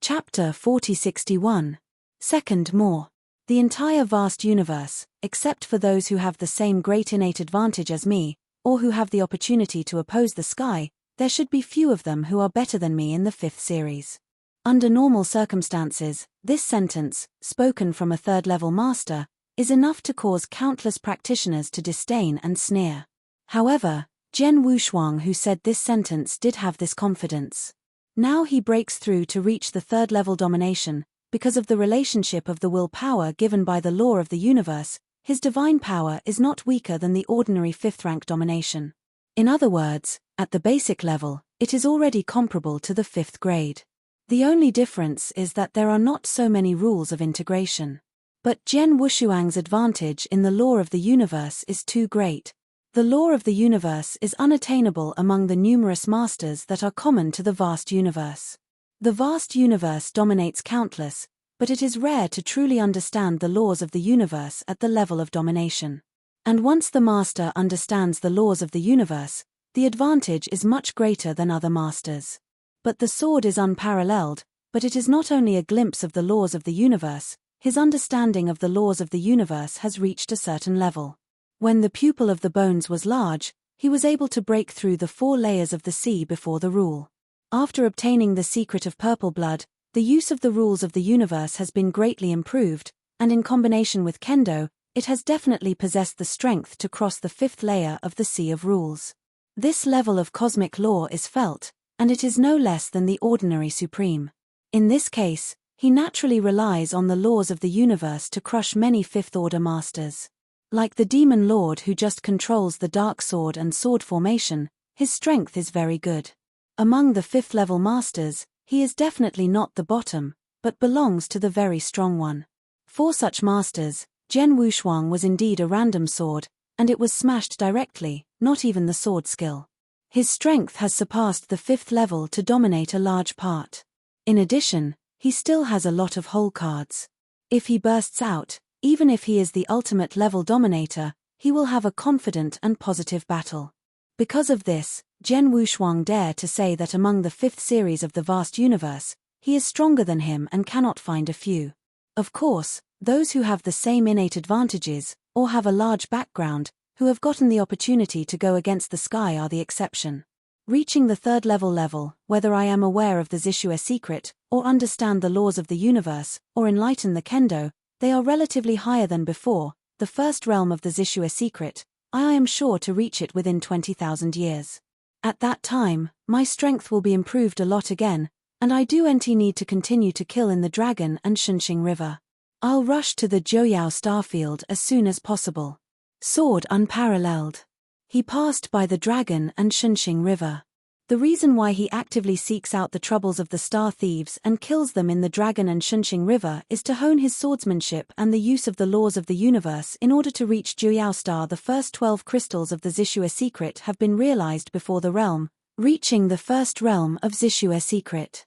Chapter 4061. Second more. The entire vast universe, except for those who have the same great innate advantage as me, or who have the opportunity to oppose the sky, there should be few of them who are better than me in the fifth series. Under normal circumstances, this sentence, spoken from a third-level master, is enough to cause countless practitioners to disdain and sneer. However, Jian Wushuang, who said this sentence, did have this confidence. Now he breaks through to reach the third-level domination. Because of the relationship of the will power given by the law of the universe, his divine power is not weaker than the ordinary fifth-rank domination. In other words, at the basic level, it is already comparable to the fifth grade. The only difference is that there are not so many rules of integration. But Jian Wushuang's advantage in the law of the universe is too great. The law of the universe is unattainable among the numerous masters that are common to the vast universe. The vast universe dominates countless, but it is rare to truly understand the laws of the universe at the level of domination. And once the master understands the laws of the universe, the advantage is much greater than other masters. But the sword is unparalleled, but it is not only a glimpse of the laws of the universe, his understanding of the laws of the universe has reached a certain level. When the pupil of the bones was large, he was able to break through the 4 layers of the sea before the rule. After obtaining the secret of purple blood, the use of the rules of the universe has been greatly improved, and in combination with kendo, it has definitely possessed the strength to cross the 5th layer of the sea of rules. This level of cosmic law is felt, and it is no less than the ordinary supreme. In this case, he naturally relies on the laws of the universe to crush many fifth-order masters. Like the demon lord who just controls the dark sword and sword formation, his strength is very good. Among the 5th-level masters, he is definitely not the bottom, but belongs to the very strong one. For such masters, Jian Wushuang was indeed a random sword, and it was smashed directly, not even the sword skill. His strength has surpassed the 5th level to dominate a large part. In addition, he still has a lot of hole cards. If he bursts out, even if he is the ultimate level dominator, he will have a confident and positive battle. Because of this, Jian Wushuang dare to say that among the 5th series of the vast universe, he is stronger than him and cannot find a few. Of course, those who have the same innate advantages, or have a large background, who have gotten the opportunity to go against the sky are the exception. Reaching the 3rd level, whether I am aware of the Zishue secret, or understand the laws of the universe, or enlighten the kendo, they are relatively higher than before. The first realm of the Zishue secret, I am sure to reach it within 20,000 years. At that time, my strength will be improved a lot again, and I do need to continue to kill in the Dragon and Shunxing River. I'll rush to the Jouyao starfield as soon as possible. Sword unparalleled. He passed by the Dragon and Shunxing River. The reason why he actively seeks out the troubles of the star thieves and kills them in the Dragon and Shunxing River is to hone his swordsmanship and the use of the laws of the universe in order to reach Jouyao Star. The first 12 crystals of the Zishue secret have been realized before the realm, reaching the first realm of Zishue secret.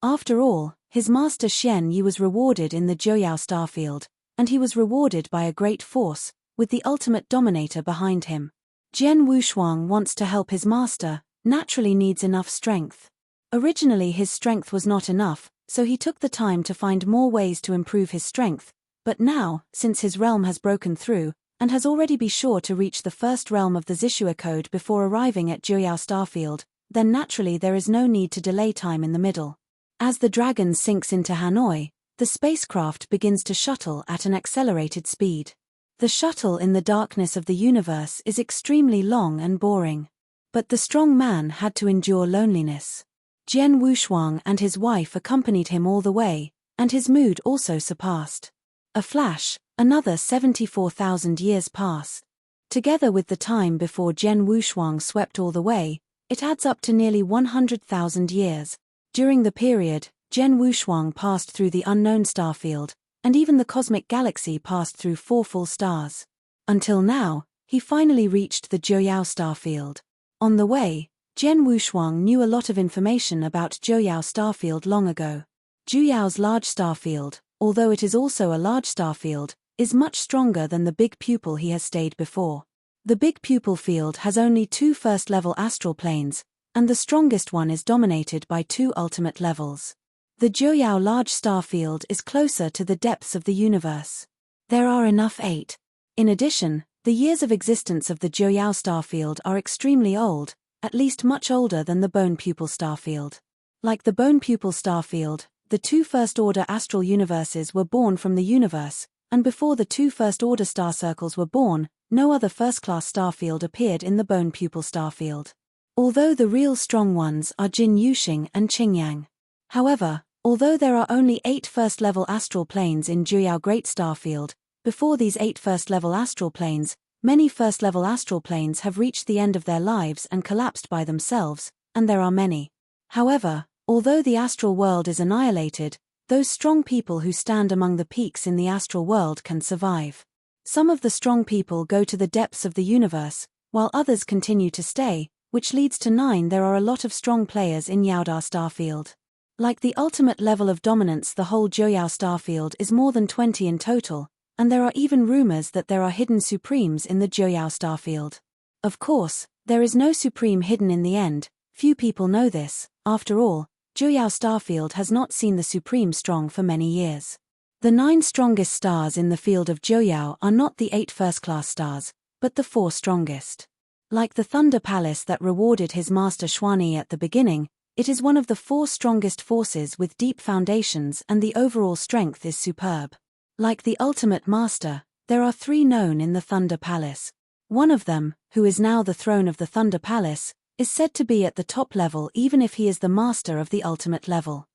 After all, his master Xian Yi was rewarded in the Jouyao starfield, and he was rewarded by a great force, with the ultimate dominator behind him. Jian Wushuang wants to help his master, naturally needs enough strength. Originally his strength was not enough, so he took the time to find more ways to improve his strength, but now, since his realm has broken through, and has already be sure to reach the first realm of the Zishue code before arriving at Jouyao starfield, then naturally there is no need to delay time in the middle. As the Dragon sinks into Hanoi, the spacecraft begins to shuttle at an accelerated speed. The shuttle in the darkness of the universe is extremely long and boring. But the strong man had to endure loneliness. Jian Wushuang and his wife accompanied him all the way, and his mood also surpassed. A flash, another 74,000 years pass. Together with the time before Jian Wushuang swept all the way, it adds up to nearly 100,000 years. During the period, Jian Wushuang passed through the unknown starfield, and even the cosmic galaxy passed through 4 full stars. Until now, he finally reached the Jouyao starfield. On the way, Jian Wushuang knew a lot of information about Jouyao starfield long ago. Jouyao's large starfield, although it is also a large starfield, is much stronger than the big pupil he has stayed before. The big pupil field has only 2 first-level astral planes, and the strongest one is dominated by 2 ultimate levels. The Joyao large star field is closer to the depths of the universe. There are enough 8. In addition, the years of existence of the Joyao star field are extremely old, at least much older than the bone pupil star field. Like the bone pupil star field, the 2 first-order astral universes were born from the universe, and before the 2 first-order star circles were born, no other first-class star field appeared in the bone pupil star field. Although the real strong ones are Jin Yuxing and Qingyang. However, although there are only 8 first-level astral planes in Joyao Great Star Field, before these 8 first-level astral planes, many first-level astral planes have reached the end of their lives and collapsed by themselves, and there are many. However, although the astral world is annihilated, those strong people who stand among the peaks in the astral world can survive. Some of the strong people go to the depths of the universe, while others continue to stay, which leads to 9. There are a lot of strong players in Yaodar Starfield. Like the ultimate level of dominance, the whole Joyao Starfield is more than 20 in total, and there are even rumors that there are hidden supremes in the Joyao Starfield. Of course, there is no supreme hidden in the end. Few people know this. After all, Joyao Starfield has not seen the supreme strong for many years. The 9 strongest stars in the field of Joyao are not the 8 first-class stars, but the 4 strongest. Like the Thunder Palace that rewarded his master Xuanyi at the beginning, it is one of the 4 strongest forces with deep foundations, and the overall strength is superb. Like the ultimate master, there are 3 known in the Thunder Palace. One of them, who is now the throne of the Thunder Palace, is said to be at the top level even if he is the master of the ultimate level.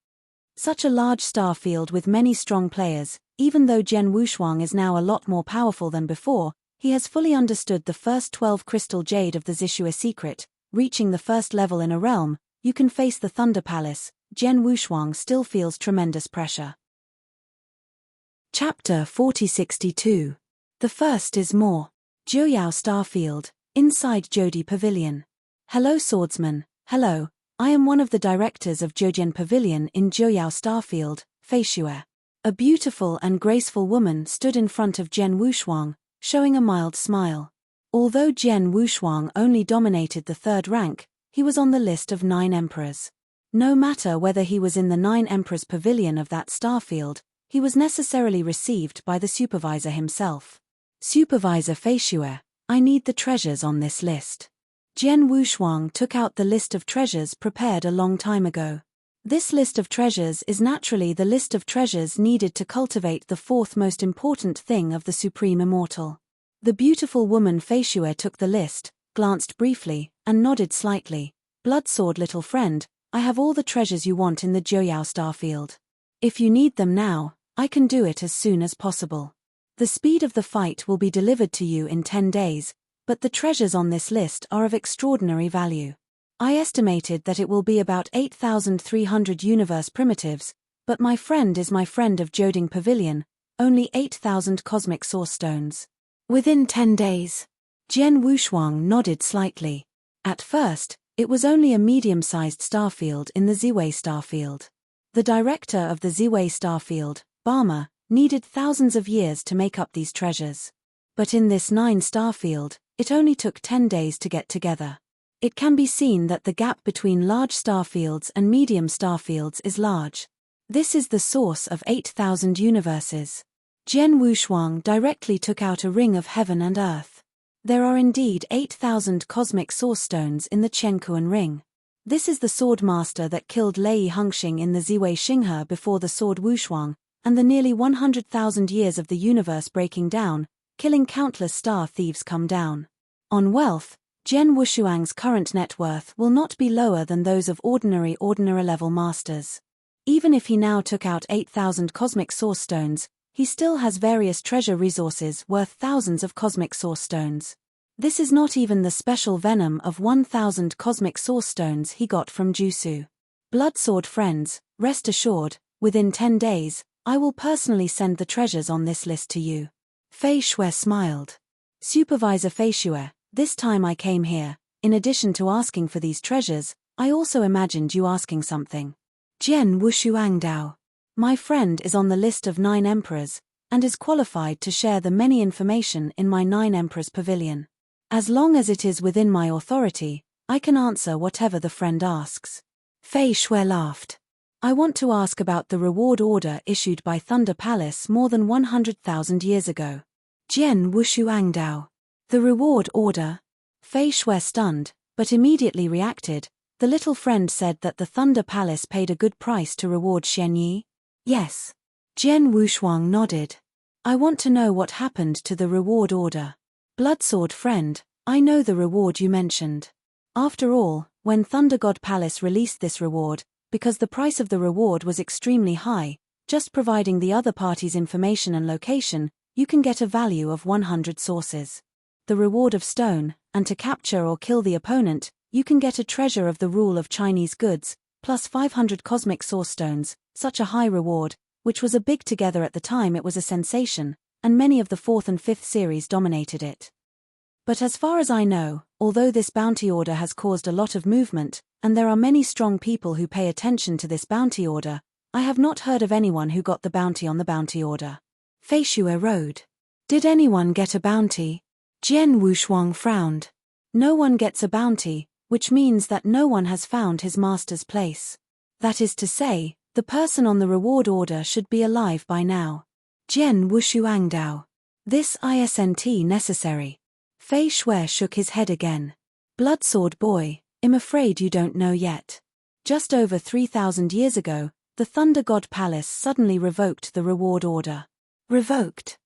Such a large star field with many strong players, even though Zhen Wushuang is now a lot more powerful than before, he has fully understood the first 12 crystal jade of the Zixue secret. Reaching the first level in a realm, you can face the Thunder Palace. Zhen Wushuang still feels tremendous pressure. Chapter 4062. The first is more. Joyao Starfield, inside Jodi Pavilion. Hello swordsman, hello, I am one of the directors of Zhojian Pavilion in Joyao Starfield, Feishue. A beautiful and graceful woman stood in front of Zhen Wushuang, showing a mild smile. Although Zhen Wushuang only dominated the 3rd rank, he was on the list of 9 emperors. No matter whether he was in the 9 emperors pavilion of that starfield, he was necessarily received by the supervisor himself. Supervisor Feishue, I need the treasures on this list. Zhen Wushuang took out the list of treasures prepared a long time ago. This list of treasures is naturally the list of treasures needed to cultivate the 4th most important thing of the Supreme Immortal. The beautiful woman Feishue took the list, glanced briefly, and nodded slightly. Bloodsword little friend, I have all the treasures you want in the Joyao Starfield. If you need them now, I can do it as soon as possible. The speed of the fight will be delivered to you in 10 days, but the treasures on this list are of extraordinary value. I estimated that it will be about 8,300 universe primitives, but my friend is my friend of Joding Pavilion, only 8,000 cosmic source stones. Within 10 days. Zhen Wushuang nodded slightly. At first, it was only a medium-sized starfield in the Ziwei starfield. The director of the Ziwei starfield, Bama, needed thousands of years to make up these treasures. But in this 9 starfield, it only took 10 days to get together. It can be seen that the gap between large starfields and medium starfields is large. This is the source of 8,000 universes. Zhen Wushuang directly took out a ring of heaven and earth. There are indeed 8,000 cosmic source stones in the Chenkuan ring. This is the sword master that killed Lei Hengxing in the Ziwei Xinghe before the sword Wushuang, and the nearly 100,000 years of the universe breaking down, killing countless star thieves come down. On wealth, Zhen Wushuang's current net worth will not be lower than those of ordinary level masters. Even if he now took out 8,000 cosmic source stones, he still has various treasure resources worth thousands of cosmic source stones. This is not even the special venom of 1,000 cosmic source stones he got from Jusu. Bloodsword friends, rest assured, within 10 days, I will personally send the treasures on this list to you. Feishue smiled. Supervisor Feishue, this time I came here, in addition to asking for these treasures, I also imagined you asking something. Zhen Wushuang Dao. My friend is on the list of 9 emperors, and is qualified to share the many information in my 9 emperors pavilion. As long as it is within my authority, I can answer whatever the friend asks. Feishue laughed. I want to ask about the reward order issued by Thunder Palace more than 100,000 years ago. Jian Wushu Angdao. The reward order? Fei Shui stunned, but immediately reacted. The little friend said that the Thunder Palace paid a good price to reward Xian Yi. Yes. Jian Wushuang nodded. I want to know what happened to the reward order. Bloodsword friend, I know the reward you mentioned. After all, when Thunder God Palace released this reward, because the price of the reward was extremely high, just providing the other party's information and location, you can get a value of 100 sources. The reward of stone, and to capture or kill the opponent, you can get a treasure of the rule of Chinese goods, plus 500 cosmic source stones, such a high reward, which was a big together at the time. It was a sensation, and many of the 4th and 5th series dominated it. But as far as I know, although this bounty order has caused a lot of movement, and there are many strong people who pay attention to this bounty order, I have not heard of anyone who got the bounty on the bounty order. Fei Shui rode. Did anyone get a bounty? Jian Wushuang frowned. No one gets a bounty, which means that no one has found his master's place. That is to say, the person on the reward order should be alive by now. Jian Wushu Angdao. This isn't necessary. Fei Shui shook his head again. Bloodsword boy, I'm afraid you don't know yet. Just over 3,000 years ago, the Thunder God Palace suddenly revoked the reward order. Revoked?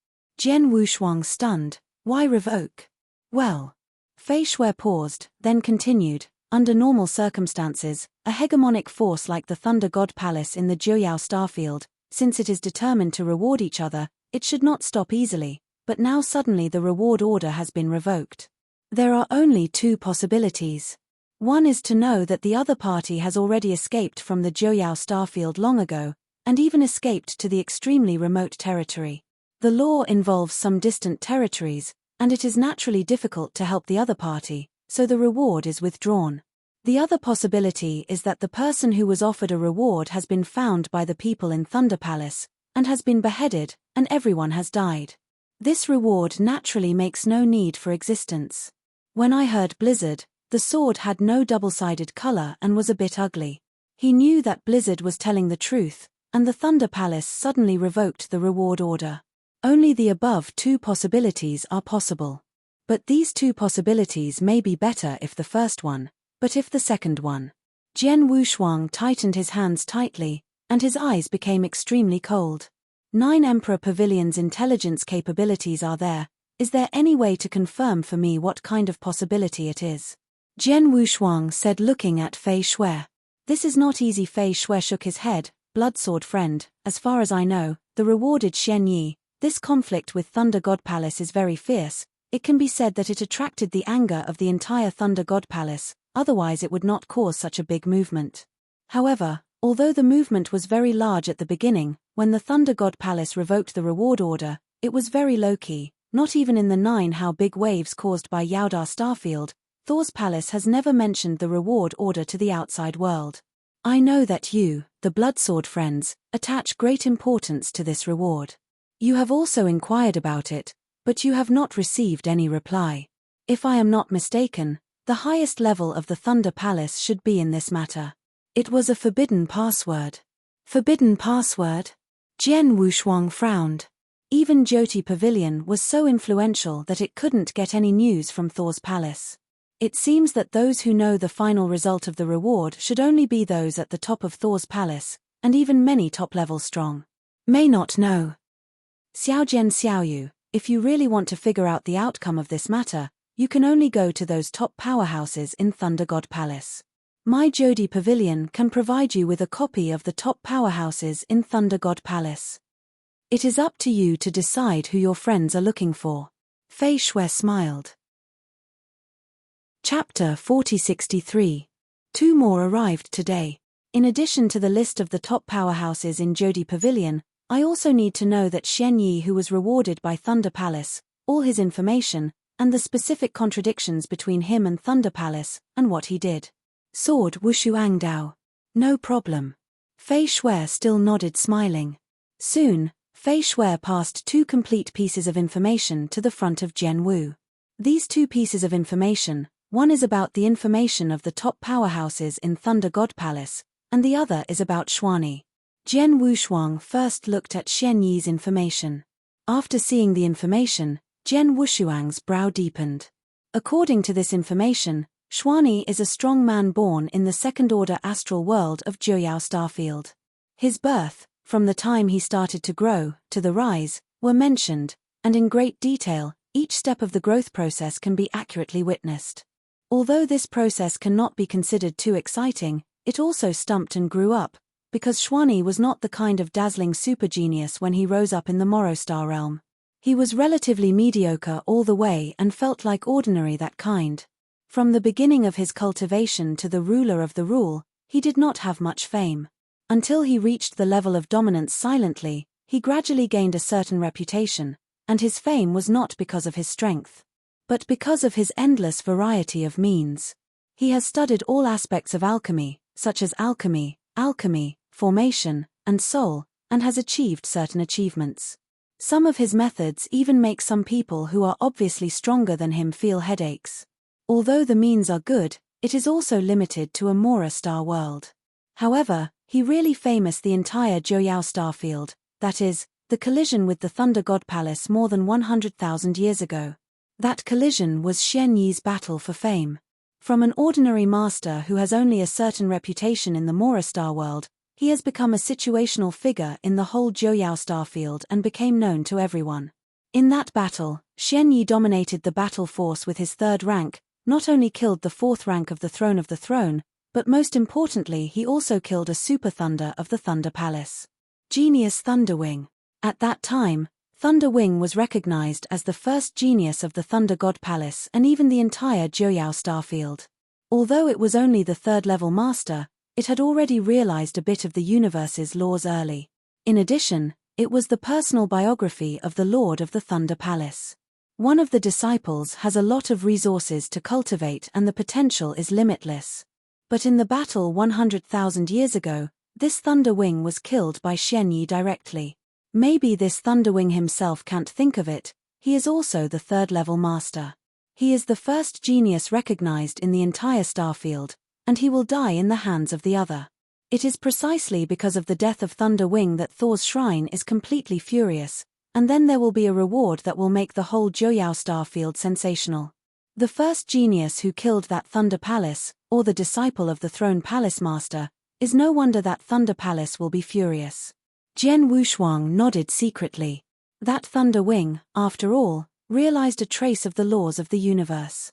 Jian Wushuang stunned. Why revoke? Well. Fei Shui paused, then continued. Under normal circumstances, a hegemonic force like the Thunder God Palace in the Jiuyao starfield, since it is determined to reward each other, it should not stop easily, but now suddenly the reward order has been revoked. There are only two possibilities. One is to know that the other party has already escaped from the Jiuyao starfield long ago, and even escaped to the extremely remote territory. The law involves some distant territories, and it is naturally difficult to help the other party, so the reward is withdrawn. The other possibility is that the person who was offered a reward has been found by the people in Thunder Palace, and has been beheaded, and everyone has died. This reward naturally makes no need for existence. When I heard Blizzard, the sword had no double-sided color and was a bit ugly. He knew that Blizzard was telling the truth, and the Thunder Palace suddenly revoked the reward order. Only the above two possibilities are possible. But these two possibilities may be better if the first one, but if the second one. Jian Wushuang tightened his hands tightly, and his eyes became extremely cold. 9 Emperor Pavilion's intelligence capabilities are there. Is there any way to confirm for me what kind of possibility it is? Jian Wushuang said, looking at Fei Shui. This is not easy. Fei Shui shook his head. Bloodsword friend, as far as I know, the rewarded Xian Yi. This conflict with Thunder God Palace is very fierce. It can be said that it attracted the anger of the entire Thunder God Palace, otherwise it would not cause such a big movement. However, although the movement was very large at the beginning, when the Thunder God Palace revoked the reward order, it was very low-key. Not even in the 9 how big waves caused by Yaodar Starfield, Thor's Palace has never mentioned the reward order to the outside world. I know that you, the Bloodsword friends, attach great importance to this reward. You have also inquired about it, but you have not received any reply. If I am not mistaken, the highest level of the Thunder Palace should be in this matter. It was a forbidden password. Forbidden password? Jian Wushuang frowned. Even Jyoti Pavilion was so influential that it couldn't get any news from Thor's Palace. It seems that those who know the final result of the reward should only be those at the top of Thor's Palace, and even many top-level strong may not know. Xiaojian Xiaoyu, if you really want to figure out the outcome of this matter, you can only go to those top powerhouses in Thunder God Palace. My Jyoti Pavilion can provide you with a copy of the top powerhouses in Thunder God Palace. It is up to you to decide who your friends are looking for. Fei Shui smiled. Chapter 4063. 2 more arrived today. In addition to the list of the top powerhouses in Jyoti Pavilion, I also need to know that Xian Yi, who was rewarded by Thunder Palace, all his information, and the specific contradictions between him and Thunder Palace, and what he did. Sword Wushu Angdao. No problem. Fei Shui still nodded, smiling. Soon, Fei Shui passed 2 complete pieces of information to the front of Jian Wu. These 2 pieces of information, one is about the information of the top powerhouses in Thunder God Palace, and the other is about Xuanyi. Jian Wushuang first looked at Xuan Yi's information. After seeing the information, Jian Wushuang's brow deepened. According to this information, Xuanyi is a strong man born in the second-order astral world of Joyao Starfield. His birth, from the time he started to grow, to the rise, were mentioned, and in great detail, each step of the growth process can be accurately witnessed. Although this process cannot be considered too exciting, it also stumped and grew up, because Xuanyi was not the kind of dazzling supergenius when he rose up in the Morrowstar realm. He was relatively mediocre all the way and felt like ordinary that kind. From the beginning of his cultivation to the ruler of the rule, he did not have much fame. Until he reached the level of dominance silently, he gradually gained a certain reputation, and his fame was not because of his strength, but because of his endless variety of means. He has studied all aspects of alchemy, such as alchemy, formation, and soul, and has achieved certain achievements. Some of his methods even make some people who are obviously stronger than him feel headaches. Although the means are good, it is also limited to a Morrowstar world. However, he really famous the entire Joyao Starfield, that is, the collision with the Thunder God Palace more than 100,000 years ago. That collision was Xuan Yi's battle for fame. From an ordinary master who has only a certain reputation in the Morrowstar world, he has become a situational figure in the whole Joyao Starfield and became known to everyone. In that battle, Xuan Yi dominated the battle force with his third rank, not only killed the fourth rank of the throne, but most importantly he also killed a super thunder of the Thunder Palace. Genius Thunderwing. At that time, Thunderwing was recognized as the first genius of the Thunder God Palace and even the entire Joyao Starfield. Although it was only the third-level master, it had already realized a bit of the universe's laws early. In addition, it was the personal biography of the Lord of the Thunder Palace. One of the disciples has a lot of resources to cultivate and the potential is limitless. But in the battle 100,000 years ago, this Thunderwing was killed by Xuan Yi directly. Maybe this Thunderwing himself can't think of it, he is also the third-level master. He is the first genius recognized in the entire Starfield, and he will die in the hands of the other. It is precisely because of the death of Thunderwing that Thor's shrine is completely furious, and then there will be a reward that will make the whole Joyao Starfield sensational. The first genius who killed that Thunder Palace, or the disciple of the Throne Palace Master, is no wonder that Thunder Palace will be furious. Jian Wushuang nodded secretly. That Thunderwing, after all, realized a trace of the laws of the universe.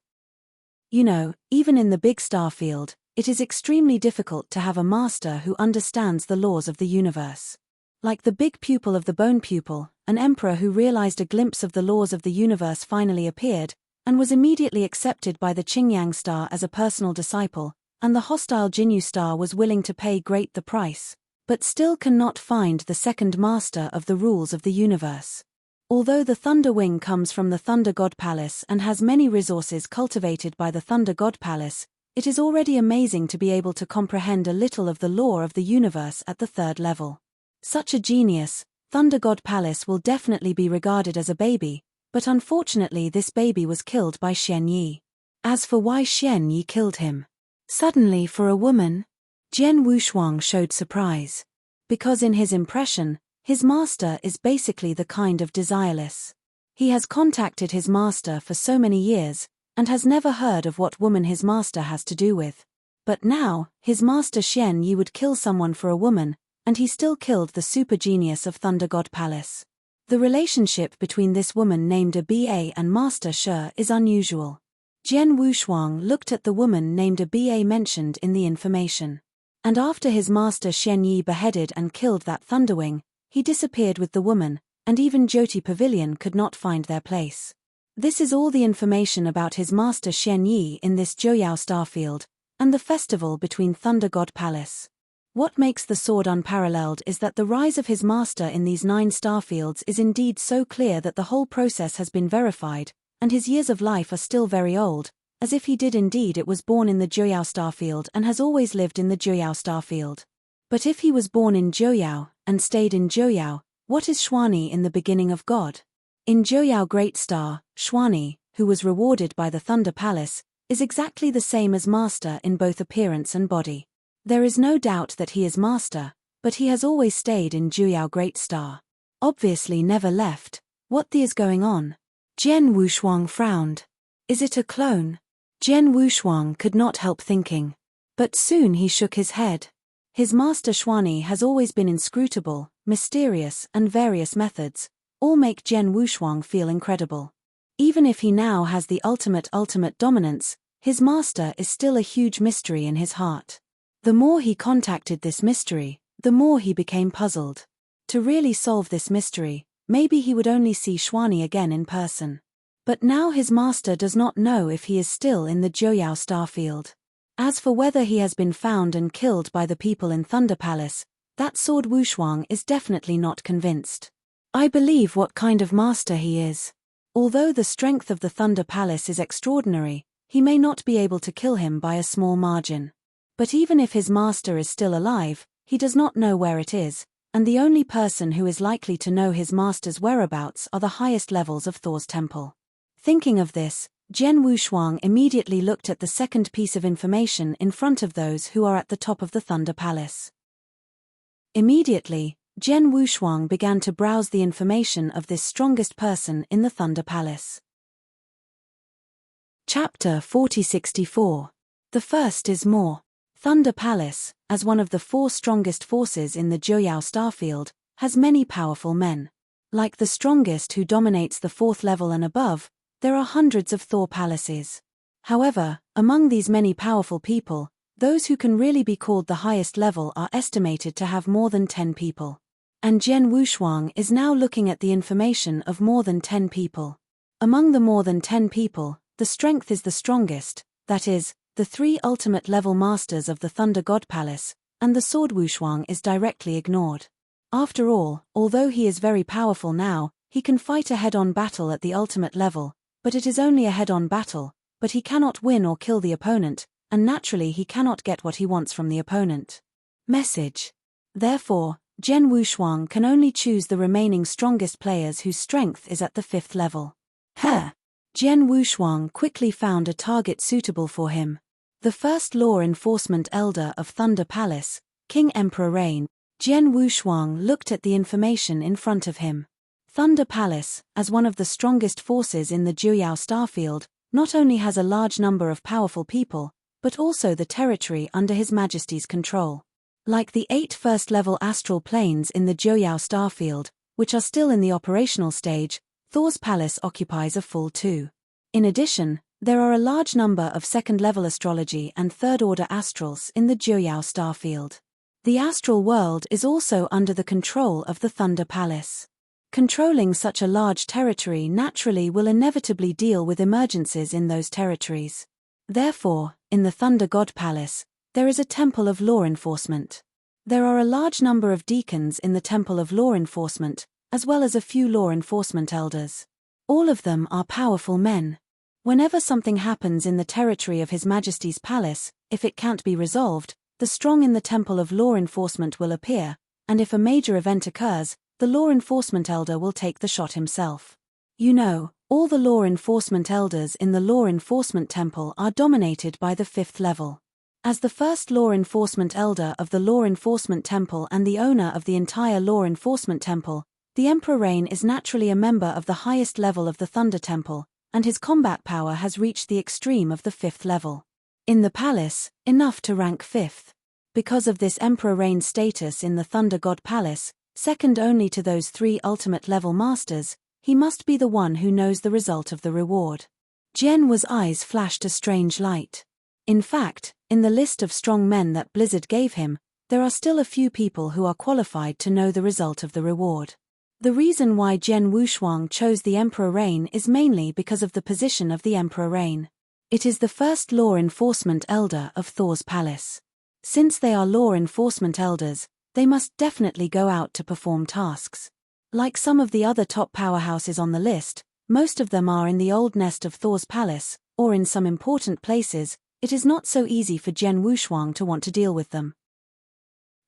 You know, even in the big Starfield, it is extremely difficult to have a master who understands the laws of the universe. Like the big pupil of the bone pupil, an emperor who realized a glimpse of the laws of the universe finally appeared, and was immediately accepted by the Qingyang star as a personal disciple, and the hostile Jinyu star was willing to pay great the price, but still cannot find the second master of the rules of the universe. Although the Thunderwing comes from the Thunder God Palace and has many resources cultivated by the Thunder God Palace, it is already amazing to be able to comprehend a little of the law of the universe at the third level. Such a genius, Thunder God Palace will definitely be regarded as a baby, but unfortunately this baby was killed by Xuan Yi. As for why Xuan Yi killed him suddenly for a woman, Jian Wushuang showed surprise. Because in his impression, his master is basically the kind of desireless. He has contacted his master for so many years, and has never heard of what woman his master has to do with. But now, his master Xuan Yi would kill someone for a woman, and he still killed the super genius of Thunder God Palace. The relationship between this woman named Aba and Master Shi is unusual. Jian Wushuang looked at the woman named Aba mentioned in the information. And after his master Xuan Yi beheaded and killed that Thunderwing, he disappeared with the woman, and even Jyoti Pavilion could not find their place. This is all the information about his master Xuan Yi in this Joyao Starfield, and the festival between Thunder God Palace. What makes the sword unparalleled is that the rise of his master in these 9 starfields is indeed so clear that the whole process has been verified, and his years of life are still very old, as if he did indeed was born in the Joyao Starfield and has always lived in the Joyao Starfield. But if he was born in Joyao, and stayed in Joyao, what is Xuanyi in the beginning of God? In Joyao Great Star, Xuanyi, who was rewarded by the Thunder Palace, is exactly the same as master in both appearance and body. There is no doubt that he is master, but he has always stayed in Juyao Great Star. Obviously never left. What the is going on? Jian Wushuang frowned. Is it a clone? Jian Wushuang could not help thinking. But soon he shook his head. His master Xuanyi has always been inscrutable, mysterious, and various methods all make Jian Wushuang feel incredible. Even if he now has the ultimate dominance, his master is still a huge mystery in his heart. The more he contacted this mystery, the more he became puzzled. To really solve this mystery, maybe he would only see Xuanyi again in person. But now his master does not know if he is still in the Joyao Starfield. As for whether he has been found and killed by the people in Thunder Palace, that Sword Wushuang is definitely not convinced. I believe what kind of master he is. Although the strength of the Thunder Palace is extraordinary, he may not be able to kill him by a small margin. But even if his master is still alive, he does not know where it is, and the only person who is likely to know his master's whereabouts are the highest levels of Thor's temple. Thinking of this, Jian Wushuang immediately looked at the second piece of information in front of those who are at the top of the Thunder Palace. Immediately, Jian Wushuang began to browse the information of this strongest person in the Thunder Palace. Chapter 4064. The first is more. Thunder Palace, as one of the 4 strongest forces in the Joyao Starfield, has many powerful men. Like the strongest who dominates the 4th level and above, there are hundreds of Thor palaces. However, among these many powerful people, those who can really be called the highest level are estimated to have more than 10 people. And Jian Wushuang is now looking at the information of more than 10 people. Among the more than 10 people, the strength is the strongest, that is, the 3 ultimate level masters of the Thunder God Palace, and the Sword Wushuang is directly ignored. After all, although he is very powerful now, he can fight a head-on battle at the ultimate level, but it is only a head-on battle, but he cannot win or kill the opponent, and naturally he cannot get what he wants from the opponent. Message. Therefore, Jian Wushuang can only choose the remaining strongest players whose strength is at the 5th level. Jian Wushuang quickly found a target suitable for him. The first law enforcement elder of Thunder Palace, King Emperor Rain. Jian Wushuang looked at the information in front of him. Thunder Palace, as one of the strongest forces in the Juyao Starfield, not only has a large number of powerful people, but also the territory under His Majesty's control. Like the 8 first-level astral planes in the Joyao Starfield, which are still in the operational stage, Thor's palace occupies a full 2. In addition, there are a large number of second-level astrology and third-order astrals in the Joyao Starfield. The astral world is also under the control of the Thunder Palace. Controlling such a large territory naturally will inevitably deal with emergencies in those territories. Therefore, in the Thunder God Palace, there is a temple of law enforcement. There are a large number of deacons in the temple of law enforcement, as well as a few law enforcement elders. All of them are powerful men. Whenever something happens in the territory of His Majesty's palace, if it can't be resolved, the strong in the temple of law enforcement will appear, and if a major event occurs, the law enforcement elder will take the shot himself. You know, all the law enforcement elders in the law enforcement temple are dominated by the 5th level. As the first law enforcement elder of the law enforcement temple and the owner of the entire law enforcement temple, the Emperor Rain is naturally a member of the highest level of the Thunder Temple, and his combat power has reached the extreme of the 5th level. In the palace, enough to rank 5th. Because of this Emperor Rain's status in the Thunder God Palace, second only to those 3 ultimate level masters, he must be the one who knows the result of the reward. Jian Wu's eyes flashed a strange light. In fact, in the list of strong men that Blizzard gave him, there are still a few people who are qualified to know the result of the reward. The reason why Jian Wushuang chose the Emperor Rain is mainly because of the position of the Emperor Rain. It is the first law enforcement elder of Thor's palace. Since they are law enforcement elders, they must definitely go out to perform tasks. Like some of the other top powerhouses on the list, most of them are in the old nest of Thor's palace, or in some important places. It is not so easy for Jian Wushuang to want to deal with them.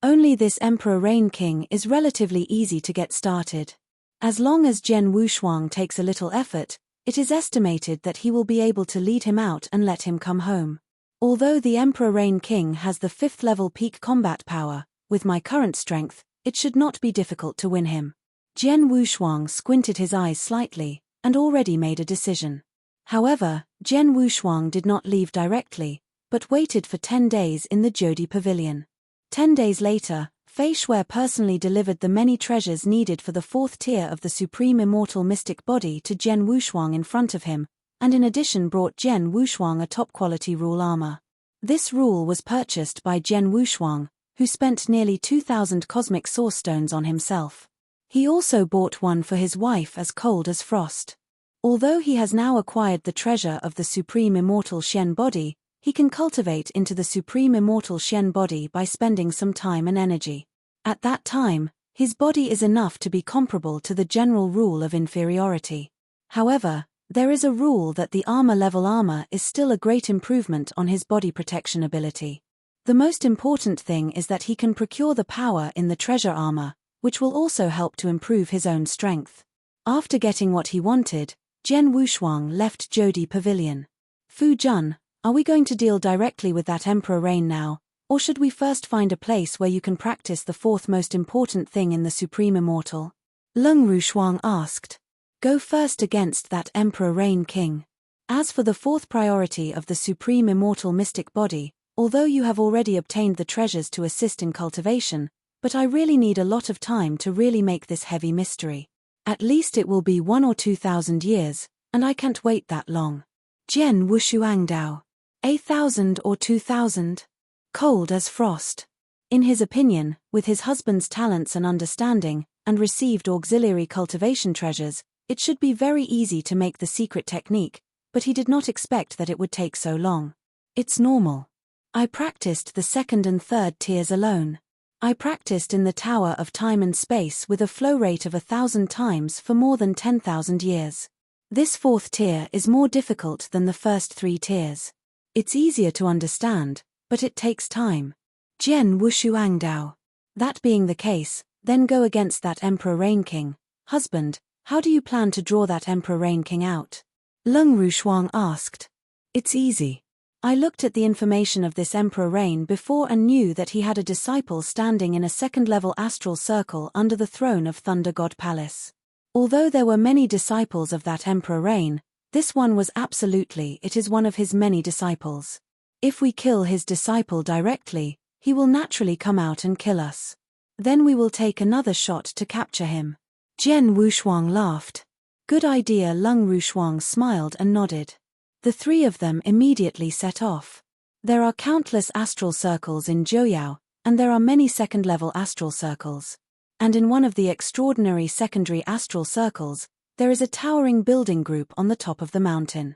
Only this Emperor Rain King is relatively easy to get started. As long as Jian Wushuang takes a little effort, it is estimated that he will be able to lead him out and let him come home. Although the Emperor Rain King has the 5th level peak combat power, with my current strength, it should not be difficult to win him. Jian Wushuang squinted his eyes slightly, and already made a decision. However, Jian Wushuang did not leave directly, but waited for 10 days in the Jodi Pavilion. 10 days later, Fei Shui personally delivered the many treasures needed for the 4th tier of the Supreme Immortal Mystic Body to Jian Wushuang in front of him, and in addition brought Jian Wushuang a top-quality rule armor. This rule was purchased by Jian Wushuang, who spent nearly 2,000 cosmic source stones on himself. He also bought one for his wife as cold as frost. Although he has now acquired the treasure of the Supreme Immortal Shen Body, he can cultivate into the Supreme Immortal Shen Body by spending some time and energy. At that time, his body is enough to be comparable to the general rule of inferiority. However, there is a rule that the armor-level armor is still a great improvement on his body protection ability. The most important thing is that he can procure the power in the treasure armor, which will also help to improve his own strength. After getting what he wanted, Jian Wushuang left Jodi Pavilion. Fu Jun, are we going to deal directly with that Emperor Rain now, or should we first find a place where you can practice the 4th most important thing in the Supreme Immortal? Leng Rushuang asked. Go first against that Emperor Rain King. As for the 4th priority of the Supreme Immortal Mystic Body, although you have already obtained the treasures to assist in cultivation, but I really need a lot of time to really make this heavy mystery. At least it will be 1 or 2,000 years, and I can't wait that long. Jian Wushuangdao. 1,000 or 2,000? Cold as frost. In his opinion, with his husband's talents and understanding, and received auxiliary cultivation treasures, it should be very easy to make the secret technique, but he did not expect that it would take so long. It's normal. I practiced the 2nd and 3rd tiers alone. I practiced in the Tower of Time and Space with a flow rate of 1,000 times for more than 10,000 years. This 4th tier is more difficult than the first 3 tiers. It's easier to understand, but it takes time. Jian Wushuangdao. That being the case, then go against that Emperor Rain King. Husband, how do you plan to draw that Emperor Rain King out? Leng Rushuang asked. It's easy. I looked at the information of this Emperor Rain before and knew that he had a disciple standing in a 2nd-level astral circle under the throne of Thunder God Palace. Although there were many disciples of that Emperor Rain, this one was it is one of his many disciples. If we kill his disciple directly, he will naturally come out and kill us. Then we will take another shot to capture him. Jian Wushuang laughed. Good idea. Leng Rushuang smiled and nodded. The 3 of them immediately set off. There are countless astral circles in Jouyao, and there are many 2nd-level astral circles. And in one of the extraordinary secondary astral circles, there is a towering building group on the top of the mountain.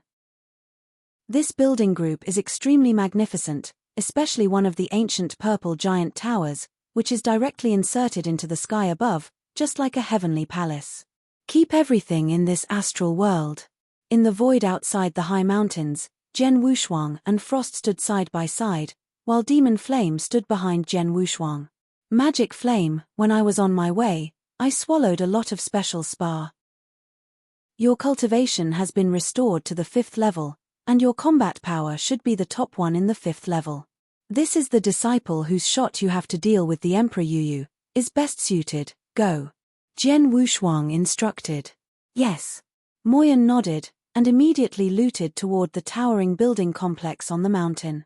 This building group is extremely magnificent, especially one of the ancient purple giant towers, which is directly inserted into the sky above, just like a heavenly palace. Keep everything in this astral world. In the void outside the high mountains, Jian Wushuang and Frost stood side by side, while Demon Flame stood behind Jian Wushuang. Magic Flame, when I was on my way, I swallowed a lot of special spar. Your cultivation has been restored to the 5th level, and your combat power should be the top one in the 5th level. This is the disciple whose shot you have to deal with. The Emperor Yuyu is best suited. Go. Jian Wushuang instructed. Yes. Moyan nodded, and immediately looted toward the towering building complex on the mountain.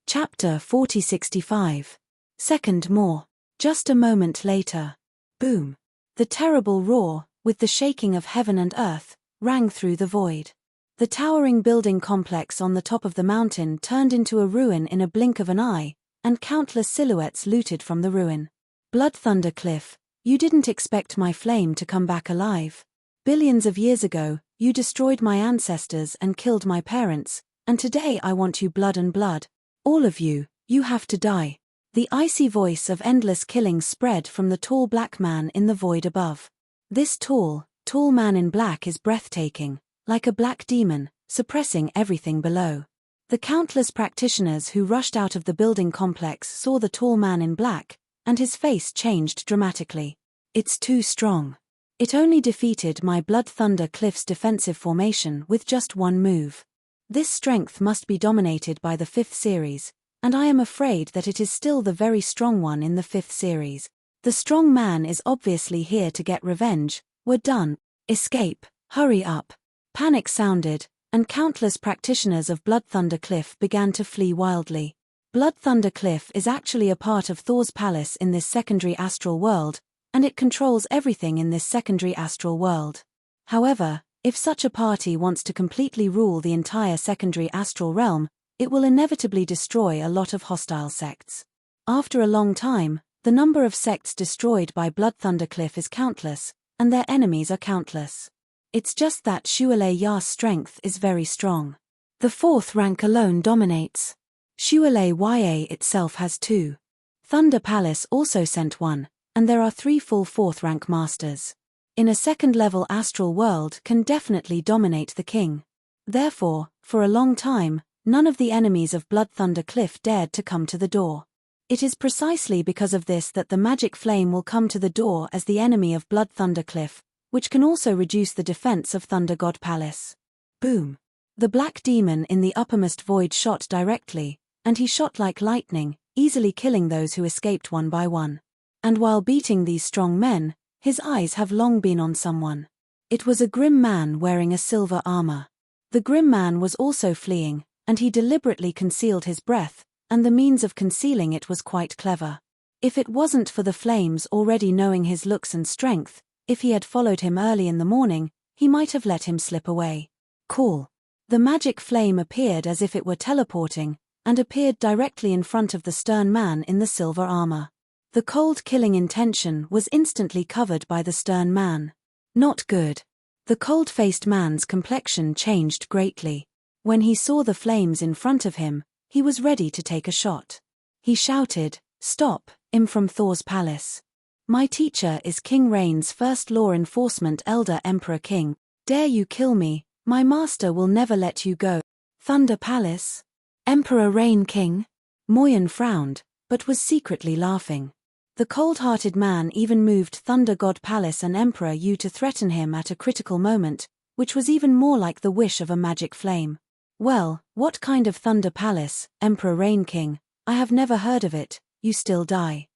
Chapter 4065. Second more. Just a moment later. Boom. The terrible roar, with the shaking of heaven and earth, rang through the void. The towering building complex on the top of the mountain turned into a ruin in a blink of an eye, and countless silhouettes looted from the ruin. Blood Thunder Cliff, you didn't expect my flame to come back alive. Billions of years ago, you destroyed my ancestors and killed my parents, and today I want you blood and blood. All of you, you have to die. The icy voice of endless killing spread from the tall black man in the void above. This tall man in black is breathtaking, like a black demon, suppressing everything below. The countless practitioners who rushed out of the building complex saw the tall man in black, and his face changed dramatically. It's too strong. It only defeated my Blood Thunder Cliff's defensive formation with just one move. This strength must be dominated by the 5th series, and I am afraid that it is still the very strong one in the 5th series. The strong man is obviously here to get revenge. We're done. Escape. Hurry up. Panic sounded, and countless practitioners of Blood Thunder Cliff began to flee wildly. Blood Thunder Cliff is actually a part of Thor's palace in this secondary astral world, and it controls everything in this secondary astral world. However, if such a party wants to completely rule the entire secondary astral realm, it will inevitably destroy a lot of hostile sects. After a long time, the number of sects destroyed by Blood Thunder Cliff is countless, and their enemies are countless. It's just that Shu'ele Ya's strength is very strong. The 4th rank alone dominates. Shu'ele Ya itself has 2. Thunder Palace also sent 1, and there are 3 full 4th rank masters. In a second-level astral world can definitely dominate the king. Therefore, for a long time, none of the enemies of Blood Thunder Cliff dared to come to the door. It is precisely because of this that the magic flame will come to the door as the enemy of Blood Thunder Cliff, which can also reduce the defense of Thunder God Palace. Boom! The black demon in the uppermost void shot directly, and he shot like lightning, easily killing those who escaped one by one. And while beating these strong men, his eyes have long been on someone. It was a grim man wearing a silver armor. The grim man was also fleeing, and he deliberately concealed his breath, and the means of concealing it was quite clever. If it wasn't for the flames already knowing his looks and strength, if he had followed him early in the morning, he might have let him slip away. Cool. The magic flame appeared as if it were teleporting, and appeared directly in front of the stern man in the silver armor. The cold killing intention was instantly covered by the stern man. Not good. The cold-faced man's complexion changed greatly. When he saw the flames in front of him, he was ready to take a shot. He shouted, "Stop, I'm from Thor's palace. My teacher is King Rain's first law enforcement elder Emperor King. Dare you kill me, my master will never let you go." Thunder Palace? Emperor Rain King? Moyen frowned, but was secretly laughing. The cold-hearted man even moved Thunder God Palace and Emperor Yu to threaten him at a critical moment, which was even more like the wish of a magic flame. Well, what kind of Thunder Palace, Emperor Rain King? I have never heard of it. You still die.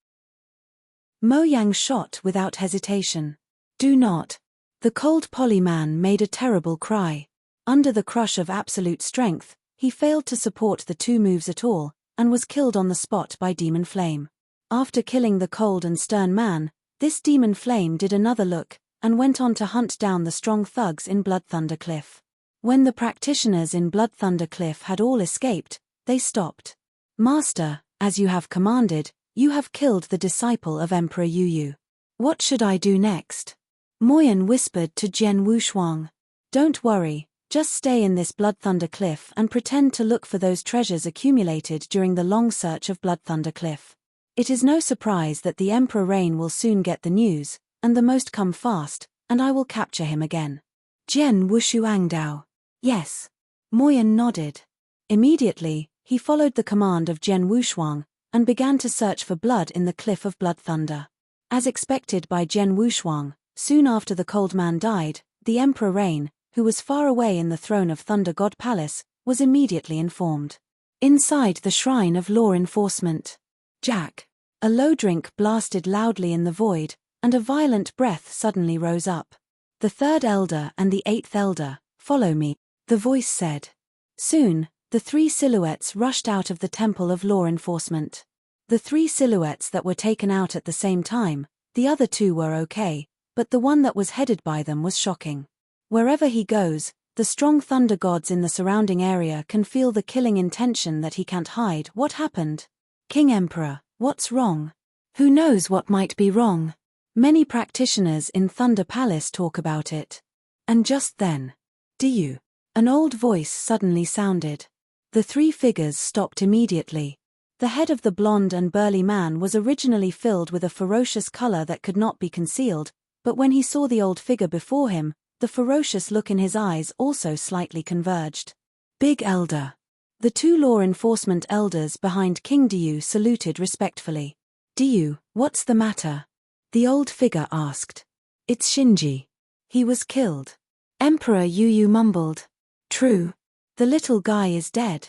Mo Yang shot without hesitation. Do not. The cold polyman made a terrible cry. Under the crush of absolute strength, he failed to support the 2 moves at all, and was killed on the spot by Demon Flame. After killing the cold and stern man, this Demon Flame did another look, and went on to hunt down the strong thugs in Blood Thunder Cliff. When the practitioners in Blood Thunder Cliff had all escaped, they stopped. "Master, as you have commanded, you have killed the disciple of Emperor Yu. What should I do next?" Moyen whispered to Jian Wushuang. "Don't worry, just stay in this Blood Thunder Cliff and pretend to look for those treasures accumulated during the long search of Blood Thunder Cliff. It is no surprise that the Emperor Rain will soon get the news, and the most come fast, and I will capture him again." Jian Wushuang Dao. Yes. Moyen nodded. Immediately, he followed the command of Jian Wushuang, and began to search for blood in the Cliff of Blood Thunder. As expected by Jian Wushuang, soon after the cold man died, the Emperor Rain, who was far away in the throne of Thunder God Palace, was immediately informed. Inside the Shrine of Law Enforcement. Jack. A low drink blasted loudly in the void, and a violent breath suddenly rose up. "The 3rd elder and the 8th elder, follow me," the voice said. Soon, the 3 silhouettes rushed out of the Temple of Law Enforcement. The 3 silhouettes that were taken out at the same time, the other 2 were okay, but the one that was headed by them was shocking. Wherever he goes, the strong thunder gods in the surrounding area can feel the killing intention that he can't hide. What happened? King Emperor, what's wrong? Who knows what might be wrong? Many practitioners in Thunder Palace talk about it. And just then, "Do you?" An old voice suddenly sounded. The 3 figures stopped immediately. The head of the blonde and burly man was originally filled with a ferocious color that could not be concealed, but when he saw the old figure before him, the ferocious look in his eyes also slightly converged. "Big Elder." The 2 law enforcement elders behind King Diyu saluted respectfully. "Diyu, what's the matter?" the old figure asked. "It's Shinji. He was killed." Emperor Yu mumbled. "True. The little guy is dead.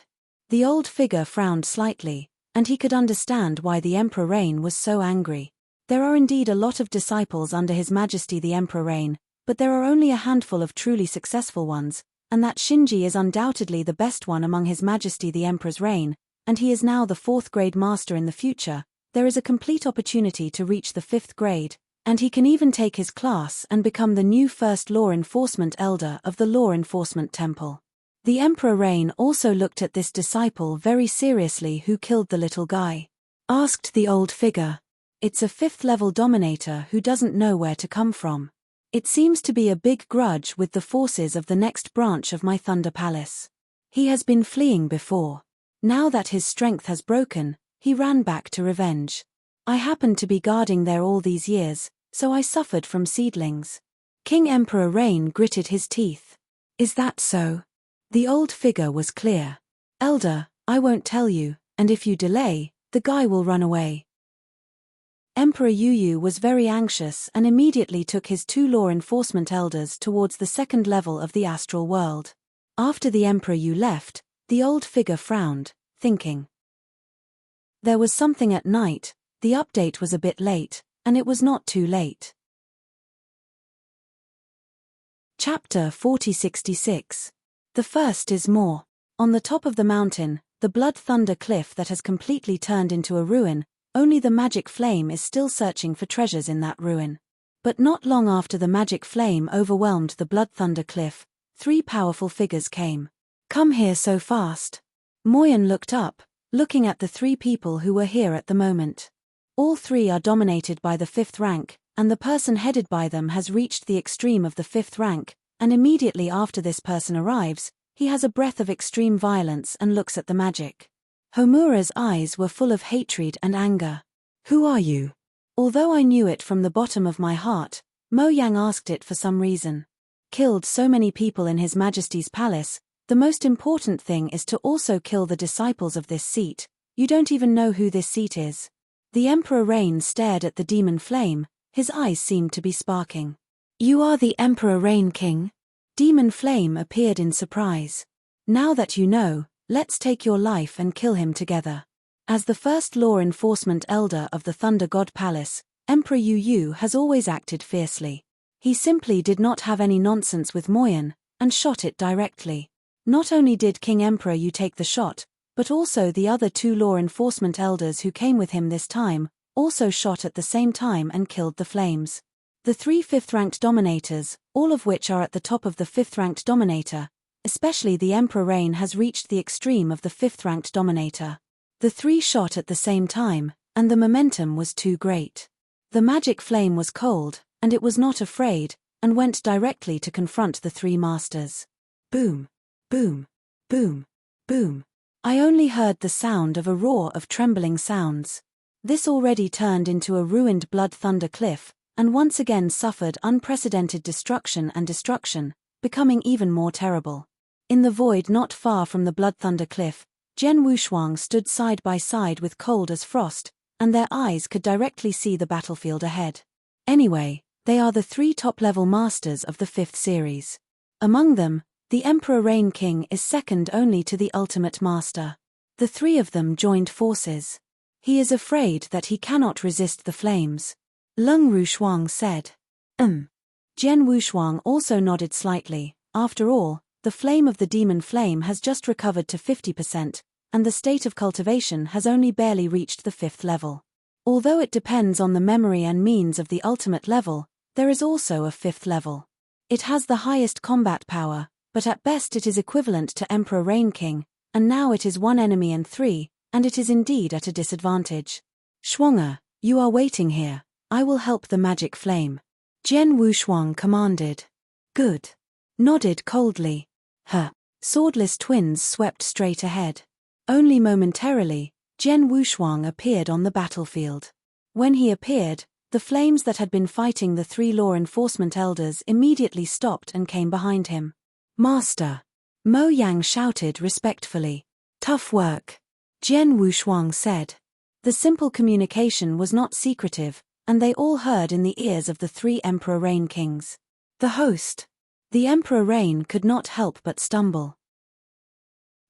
The old figure frowned slightly, and he could understand why the Emperor Rain was so angry. There are indeed a lot of disciples under His Majesty the Emperor Rain, but there are only a handful of truly successful ones, and that Shinji is undoubtedly the best one among His Majesty the Emperor's reign, and he is now the 4th grade master in the future. There is a complete opportunity to reach the 5th grade, and he can even take his class and become the new first law enforcement elder of the Law Enforcement Temple. The Emperor Rain also looked at this disciple very seriously who killed the little guy. Asked the old figure. It's a 5th level dominator who doesn't know where to come from. It seems to be a big grudge with the forces of the next branch of my Thunder Palace. He has been fleeing before. Now that his strength has broken, he ran back to revenge. I happened to be guarding there all these years, so I suffered from seedlings. King Emperor Rain gritted his teeth. Is that so? The old figure was clear. Elder, I won't tell you, and if you delay, the guy will run away. Emperor Yu was very anxious and immediately took his 2 law enforcement elders towards the 2nd level of the astral world. After the Emperor Yu left, the old figure frowned, thinking. There was something at night, the update was a bit late, and it was not too late. Chapter 4066. The first is more. On the top of the mountain, the Blood Thunder Cliff that has completely turned into a ruin, only the magic flame is still searching for treasures in that ruin. But not long after the magic flame overwhelmed the Blood Thunder Cliff, 3 powerful figures came. Come here so fast. Moyen looked up, looking at the 3 people who were here at the moment. All 3 are dominated by the 5th rank, and the person headed by them has reached the extreme of the 5th rank, and immediately after this person arrives, he has a breath of extreme violence and looks at the magic. Homura's eyes were full of hatred and anger. Who are you? Although I knew it from the bottom of my heart, Mo Yang asked it for some reason. Killed so many people in His Majesty's palace, the most important thing is to also kill the disciples of this seat. You don't even know who this seat is. The Emperor Rain stared at the demon flame, his eyes seemed to be sparking. You are the Emperor Rain King? Demon Flame appeared in surprise. Now that you know, let's take your life and kill him together. As the first law enforcement elder of the Thunder God Palace, Emperor Yu has always acted fiercely. He simply did not have any nonsense with Moyen, and shot it directly. Not only did King Emperor Yu take the shot, but also the other 2 law enforcement elders who came with him this time, also shot at the same time and killed the flames. The 3 5th-ranked dominators, all of which are at the top of the 5th-ranked dominator, especially the Emperor Rain has reached the extreme of the 5th-ranked dominator. The 3 shot at the same time, and the momentum was too great. The magic flame was cold, and it was not afraid, and went directly to confront the 3 masters. Boom, boom, boom, boom. I only heard the sound of a roar of trembling sounds. This already turned into a ruined Blood Thunder Cliff, and once again suffered unprecedented destruction, becoming even more terrible. In the void not far from the Blood Thunder Cliff, Jian Wushuang stood side by side with cold as frost, and their eyes could directly see the battlefield ahead. Anyway, they are the 3 top-level masters of the 5th series. Among them, the Emperor Rain King is second only to the Ultimate Master. The 3 of them joined forces. He is afraid that he cannot resist the flames. Lung Rushuang said. Jian Wushuang also nodded slightly. After all, the flame of the demon flame has just recovered to 50%, and the state of cultivation has only barely reached the 5th level. Although it depends on the memory and means of the ultimate level, there is also a 5th level. It has the highest combat power, but at best it is equivalent to Emperor Rain King, and now it is 1 enemy and 3, and it is indeed at a disadvantage. Shuang'er, you are waiting here. I will help the magic flame. Jian Wushuang commanded. Good. Nodded coldly. Her swordless twins swept straight ahead. Only momentarily, Jian Wushuang appeared on the battlefield. When he appeared, the flames that had been fighting the 3 law enforcement elders immediately stopped and came behind him. Master! Mo Yang shouted respectfully. Tough work. Jian Wushuang said. The simple communication was not secretive, and they all heard in the ears of the 3 Emperor Rain Kings. The host. The Emperor Rain could not help but stumble.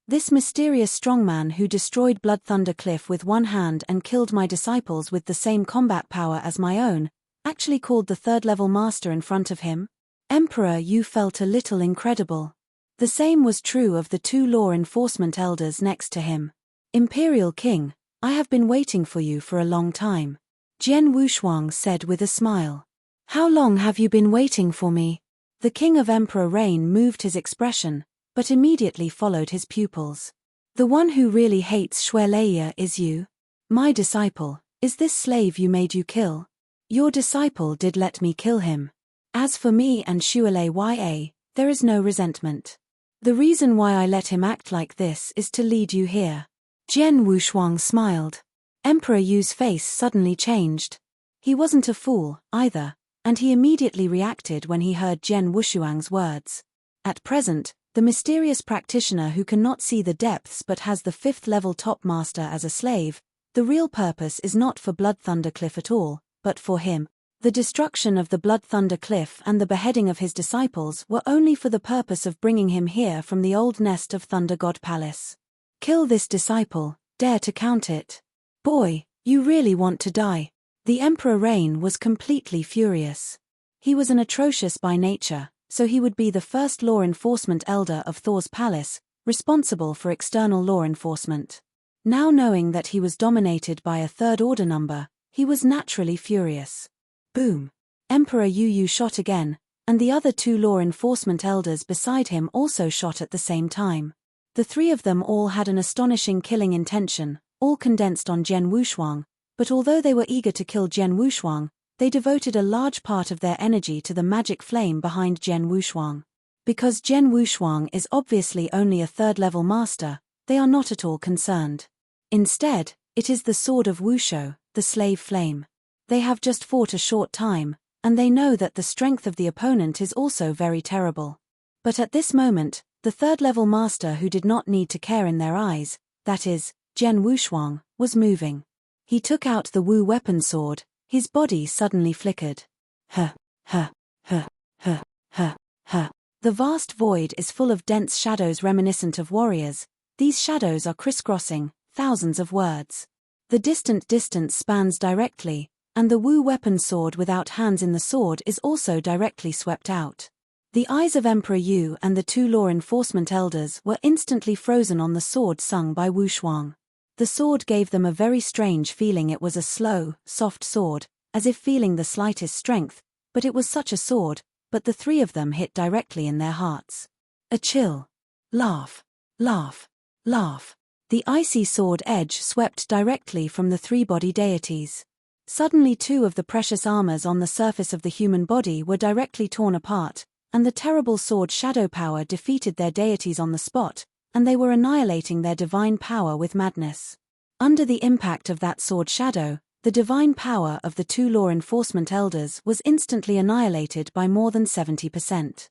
This mysterious strongman who destroyed Blood Thunder Cliff with one hand and killed my disciples with the same combat power as my own, actually called the third-level master in front of him? Emperor Yu felt a little incredible. The same was true of the two law enforcement elders next to him. Imperial King, I have been waiting for you for a long time. Jian Wushuang said with a smile. How long have you been waiting for me? The King of Emperor Rain moved his expression, but immediately followed his pupils. The one who really hates Shuelaya is you. My disciple, is this slave you made you kill? Your disciple did let me kill him. As for me and Shuelaya, there is no resentment. The reason why I let him act like this is to lead you here. Jian Wushuang smiled. Emperor Yu's face suddenly changed. He wasn't a fool, either, and he immediately reacted when he heard Jian Wushuang's words. At present, the mysterious practitioner who cannot see the depths but has the 5th-level top master as a slave, the real purpose is not for Blood Thunder Cliff at all, but for him. The destruction of the Blood Thunder Cliff and the beheading of his disciples were only for the purpose of bringing him here from the old nest of Thunder God Palace. Kill this disciple, dare to count it. Boy, you really want to die. The Emperor Rain was completely furious. He was an atrocious by nature, so he would be the first law enforcement elder of Thor's palace, responsible for external law enforcement. Now knowing that he was dominated by a third-order number, he was naturally furious. Boom! Emperor Yu shot again, and the other two law enforcement elders beside him also shot at the same time. The three of them all had an astonishing killing intention, all condensed on Jian Wushuang, but although they were eager to kill Jian Wushuang, they devoted a large part of their energy to the magic flame behind Jian Wushuang. Because Jian Wushuang is obviously only a third-level master, they are not at all concerned. Instead, it is the sword of Wushuo, the slave flame. They have just fought a short time, and they know that the strength of the opponent is also very terrible. But at this moment, the third-level master who did not need to care in their eyes, that is, Jian Wushuang, was moving. He took out the Wu weapon sword. His body suddenly flickered. Huh. The vast void is full of dense shadows reminiscent of warriors. These shadows are crisscrossing, thousands of words. The distant distance spans directly, and the Wu weapon sword without hands in the sword is also directly swept out. The eyes of Emperor Yu and the two law enforcement elders were instantly frozen on the sword sung by Wu Shuang. The sword gave them a very strange feeling. It was a slow, soft sword, as if feeling the slightest strength, but it was such a sword, but the three of them hit directly in their hearts. A chill. Laugh. The icy sword edge swept directly from the three-body deities. Suddenly two of the precious armors on the surface of the human body were directly torn apart, and the terrible sword shadow power defeated their deities on the spot, and they were annihilating their divine power with madness. Under the impact of that sword shadow, the divine power of the two law enforcement elders was instantly annihilated by more than 70%.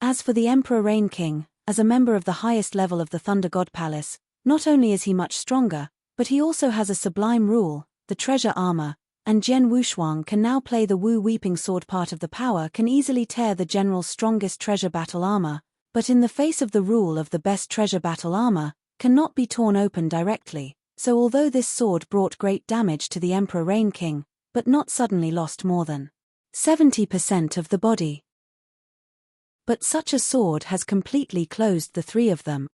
As for the Emperor Rain King, as a member of the highest level of the Thunder God Palace, not only is he much stronger, but he also has a sublime rule, the treasure armor, and Jian Wushuang can now play the Wu Weeping Sword. Part of the power can easily tear the general's strongest treasure battle armor, but in the face of the rule of the best treasure battle armor, cannot be torn open directly, so although this sword brought great damage to the Emperor Rain King, but not suddenly lost more than 70% of the body. But such a sword has completely closed the three of them.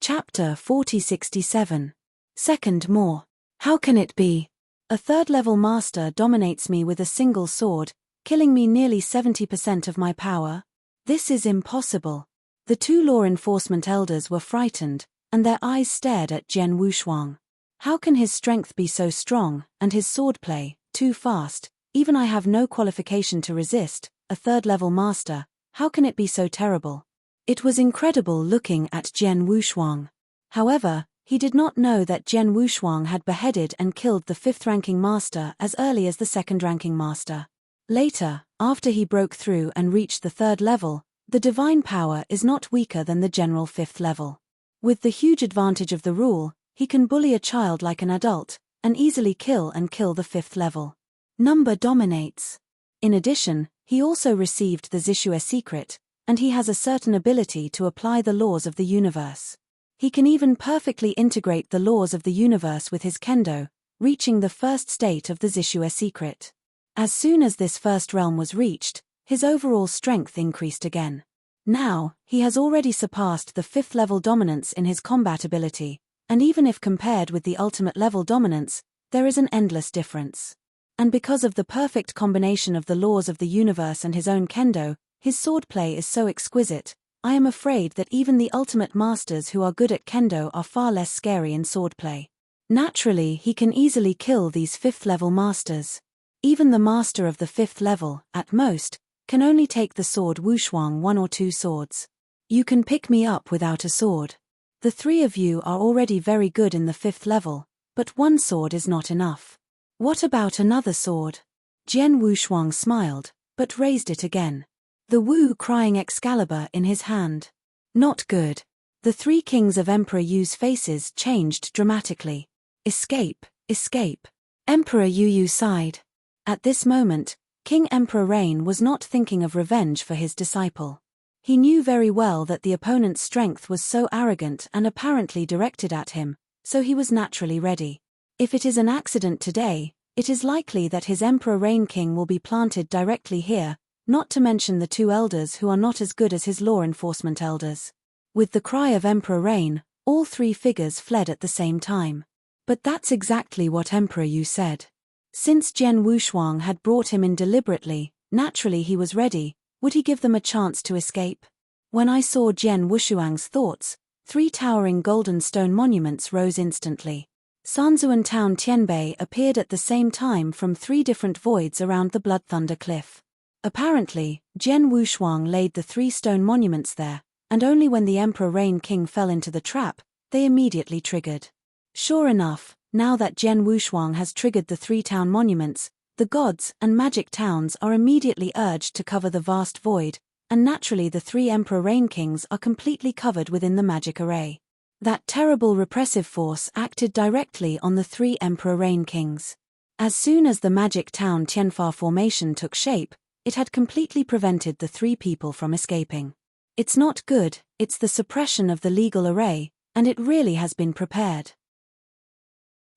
Chapter 4067. Second more. How can it be? A third-level master dominates me with a single sword, killing me nearly 70% of my power? This is impossible. The two law enforcement elders were frightened, and their eyes stared at Jian Wushuang. How can his strength be so strong, and his swordplay, too fast? Even I have no qualification to resist, a third-level master, how can it be so terrible? It was incredible looking at Jian Wushuang. However, he did not know that Jian Wushuang had beheaded and killed the fifth-ranking master as early as the second-ranking master. Later, after he broke through and reached the third level, the divine power is not weaker than the general fifth level. With the huge advantage of the rule, he can bully a child like an adult, and easily kill the fifth level. Number dominates. In addition, he also received the Zishue secret, and he has a certain ability to apply the laws of the universe. He can even perfectly integrate the laws of the universe with his kendo, reaching the first state of the Zishue secret. As soon as this first realm was reached, his overall strength increased again. Now, he has already surpassed the 5th level dominance in his combat ability, and even if compared with the ultimate level dominance, there is an endless difference. And because of the perfect combination of the laws of the universe and his own kendo, his swordplay is so exquisite. I am afraid that even the ultimate masters who are good at kendo are far less scary in swordplay. Naturally, he can easily kill these 5th level masters. Even the master of the 5th level, at most, can only take the sword Wushuang 1 or 2 swords. You can pick me up without a sword. The 3 of you are already very good in the 5th level, but 1 sword is not enough. What about another sword? Jian Wushuang smiled, but raised it again. The Wu crying Excalibur in his hand. Not good. The 3 kings of Emperor Yu's faces changed dramatically. Escape, escape. Emperor Yu sighed. At this moment, King Emperor Rain was not thinking of revenge for his disciple. He knew very well that the opponent's strength was so arrogant and apparently directed at him, so he was naturally ready. If it is an accident today, it is likely that his Emperor Rain King will be planted directly here, not to mention the 2 elders who are not as good as his law enforcement elders. With the cry of Emperor Rain, all 3 figures fled at the same time. But that's exactly what Emperor Yu said. Since Jian Wushuang had brought him in deliberately, naturally he was ready. Would he give them a chance to escape? When I saw Jian Wushuang's thoughts, 3 towering golden stone monuments rose instantly. Sanzuan town Tianbei appeared at the same time from 3 different voids around the Blood Thunder Cliff. Apparently, Jian Wushuang laid the 3 stone monuments there, and only when the Emperor Rain King fell into the trap, they immediately triggered. Sure enough, now that Jian Wushuang has triggered the 3 town monuments, the gods and magic towns are immediately urged to cover the vast void, and naturally the 3 Emperor Rain Kings are completely covered within the magic array. That terrible repressive force acted directly on the 3 Emperor Rain Kings. As soon as the magic town Tianfa formation took shape, it had completely prevented the 3 people from escaping. It's not good, it's the suppression of the legal array, and it really has been prepared.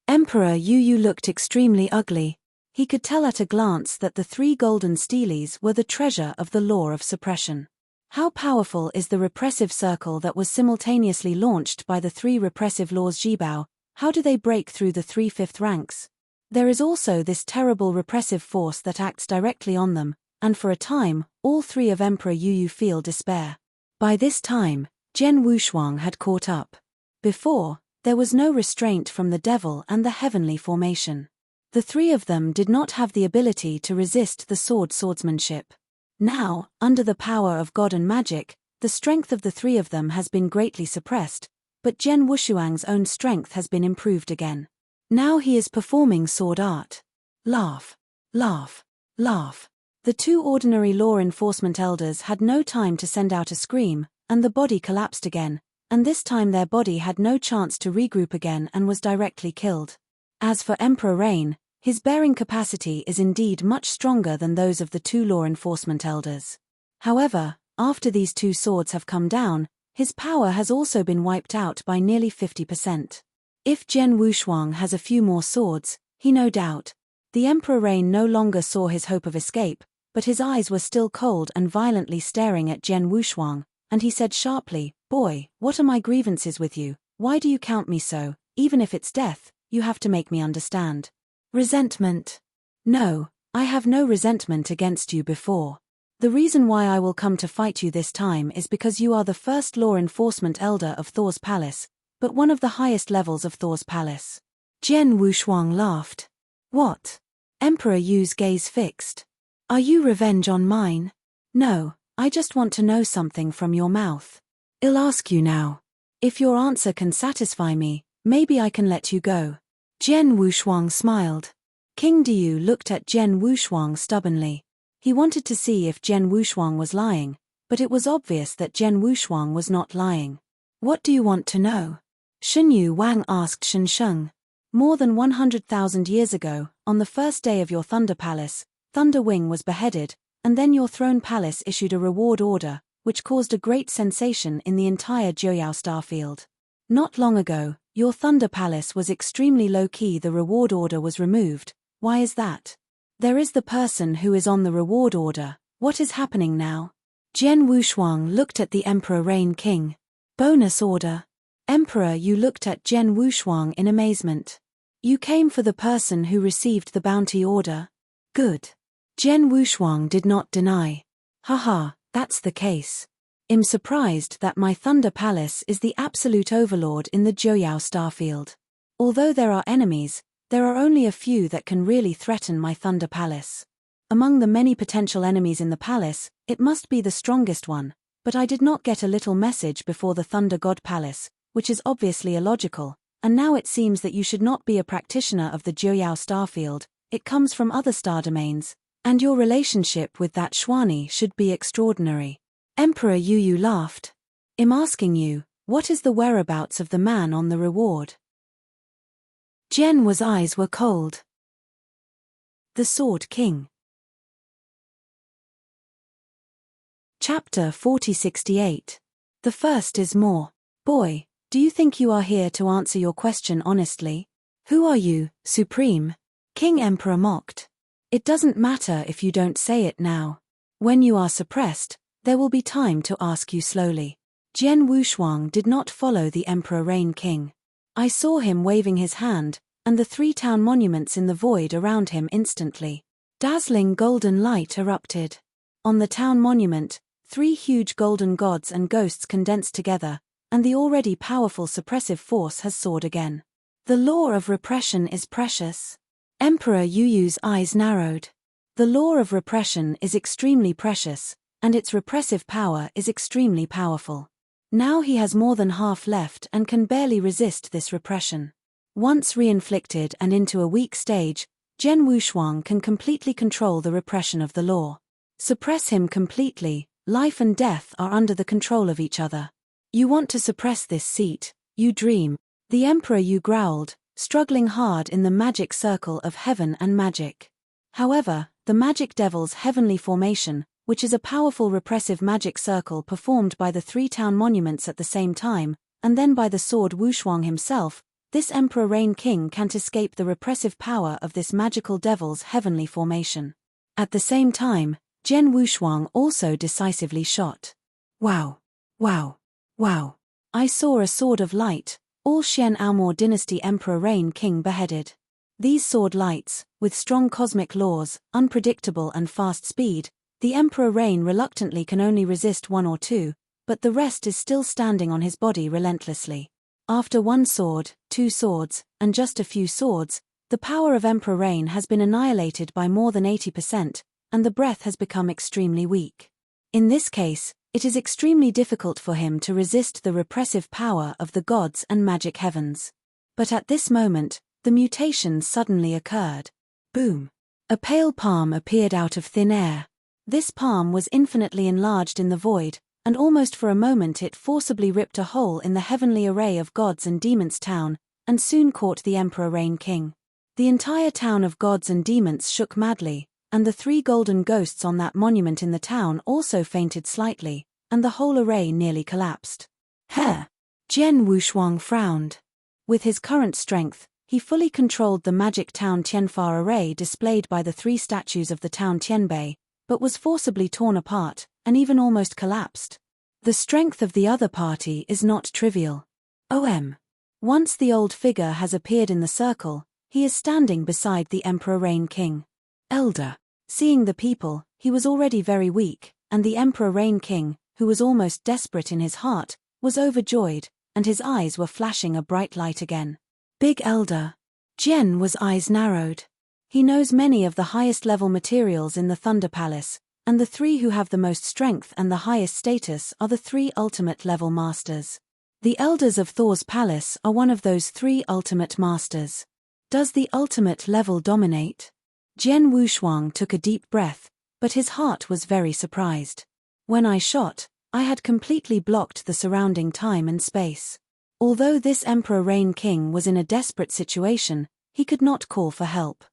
Emperor Yu looked extremely ugly. He could tell at a glance that the 3 golden steles were the treasure of the law of suppression. How powerful is the repressive circle that was simultaneously launched by the 3 repressive laws Jibao? How do they break through the 3 fifth ranks? There is also this terrible repressive force that acts directly on them, and for a time, all 3 of Emperor Yu feel despair. By this time, Jian Wushuang had caught up. Before, there was no restraint from the devil and the heavenly formation. The 3 of them did not have the ability to resist the swordsmanship. Now, under the power of God and magic, the strength of the 3 of them has been greatly suppressed, but Jian Wushuang's own strength has been improved again. Now he is performing sword art. Laugh, laugh, laugh. The 2 ordinary law enforcement elders had no time to send out a scream, and the body collapsed again, and this time their body had no chance to regroup again and was directly killed. As for Emperor Rain, his bearing capacity is indeed much stronger than those of the 2 law enforcement elders. However, after these 2 swords have come down, his power has also been wiped out by nearly 50%. If Jian Wushuang has a few more swords, he no doubt. The Emperor Rain no longer saw his hope of escape, but his eyes were still cold and violently staring at Jian Wushuang, and he said sharply, "Boy, what are my grievances with you? Why do you count me so? Even if it's death, you have to make me understand." Resentment. No, I have no resentment against you before. The reason why I will come to fight you this time is because you are the first law enforcement elder of Thor's palace, but one of the highest levels of Thor's palace. Jian Wushuang laughed. What? Emperor Yu's gaze fixed. Are you revenge on mine? No, I just want to know something from your mouth. I'll ask you now. If your answer can satisfy me, maybe I can let you go. Jian Wushuang smiled. King Diyu looked at Jian Wushuang stubbornly. He wanted to see if Jian Wushuang was lying, but it was obvious that Jian Wushuang was not lying. What do you want to know? Shenyu Wang asked Shensheng. More than 100,000 years ago, on the first day of your Thunder Palace, Thunder Wing was beheaded, and then your Throne Palace issued a reward order, which caused a great sensation in the entire Joyao starfield. Not long ago, your Thunder Palace was extremely low-key. The reward order was removed. Why is that? There is the person who is on the reward order. What is happening now? Jian Wushuang looked at the Emperor Rain King. Bonus order. Emperor, you looked at Jian Wushuang in amazement. You came for the person who received the bounty order? Good. Jian Wushuang did not deny. Haha, that's the case. I'm surprised that my Thunder Palace is the absolute overlord in the Joyao starfield. Although there are enemies, there are only a few that can really threaten my Thunder Palace. Among the many potential enemies in the palace, it must be the strongest one, but I did not get a little message before the Thunder God Palace, which is obviously illogical, and now it seems that you should not be a practitioner of the Joyao starfield. It comes from other star domains, and your relationship with that Xuani should be extraordinary. Emperor Yu laughed. I'm asking you, what is the whereabouts of the man on the reward? Jian eyes were cold. The Sword King. Chapter 4068. The first is more. Boy, do you think you are here to answer your question honestly? Who are you, Supreme? King Emperor mocked. It doesn't matter if you don't say it now. When you are suppressed, there will be time to ask you slowly. Jian Wushuang did not follow the Emperor Rain King. I saw him waving his hand, and the 3 town monuments in the void around him instantly. Dazzling golden light erupted. On the town monument, 3 huge golden gods and ghosts condensed together, and the already powerful suppressive force has soared again. The law of repression is precious. Emperor Yu's eyes narrowed. The law of repression is extremely precious, and its repressive power is extremely powerful. Now he has more than half left and can barely resist this repression. Once reinflicted and into a weak stage, Jian Wushuang can completely control the repression of the law. Suppress him completely, life and death are under the control of each other. You want to suppress this seat, you dream. The Emperor Yu growled, struggling hard in the magic circle of heaven and magic. However, the magic devil's heavenly formation, which is a powerful repressive magic circle performed by the 3 town monuments at the same time, and then by the sword Wushuang himself, this Emperor Rain King can't escape the repressive power of this magical devil's heavenly formation. At the same time, Jian Wushuang also decisively shot. Wow. Wow. Wow. I saw a sword of light, all Xian Aomor dynasty Emperor Rain King beheaded. These sword lights, with strong cosmic laws, unpredictable and fast speed, the Emperor Rain reluctantly can only resist 1 or 2, but the rest is still standing on his body relentlessly. After 1 sword, 2 swords, and just a few swords, the power of Emperor Rain has been annihilated by more than 80%, and the breath has become extremely weak. In this case, it is extremely difficult for him to resist the repressive power of the gods and magic heavens. But at this moment, the mutation suddenly occurred. Boom! A pale palm appeared out of thin air. This palm was infinitely enlarged in the void, and almost for a moment it forcibly ripped a hole in the heavenly array of gods and demons town, and soon caught the Emperor Rain King. The entire town of gods and demons shook madly, and the 3 golden ghosts on that monument in the town also fainted slightly, and the whole array nearly collapsed. Heh! Jian Wushuang frowned. With his current strength, he fully controlled the magic town Tianfa array displayed by the 3 statues of the town Tianbei, but was forcibly torn apart, and even almost collapsed. The strength of the other party is not trivial. Once the old figure has appeared in the circle, he is standing beside the Emperor Rain King. Elder. Seeing the people, he was already very weak, and the Emperor Rain King, who was almost desperate in his heart, was overjoyed, and his eyes were flashing a bright light again. Big Elder. Jian's eyes narrowed. He knows many of the highest level materials in the Thunder Palace, and the 3 who have the most strength and the highest status are the 3 ultimate level masters. The elders of Thor's palace are one of those 3 ultimate masters. Does the ultimate level dominate? Jian Wushuang took a deep breath, but his heart was very surprised. When I shot, I had completely blocked the surrounding time and space. Although this Emperor Rain King was in a desperate situation, he could not call for help.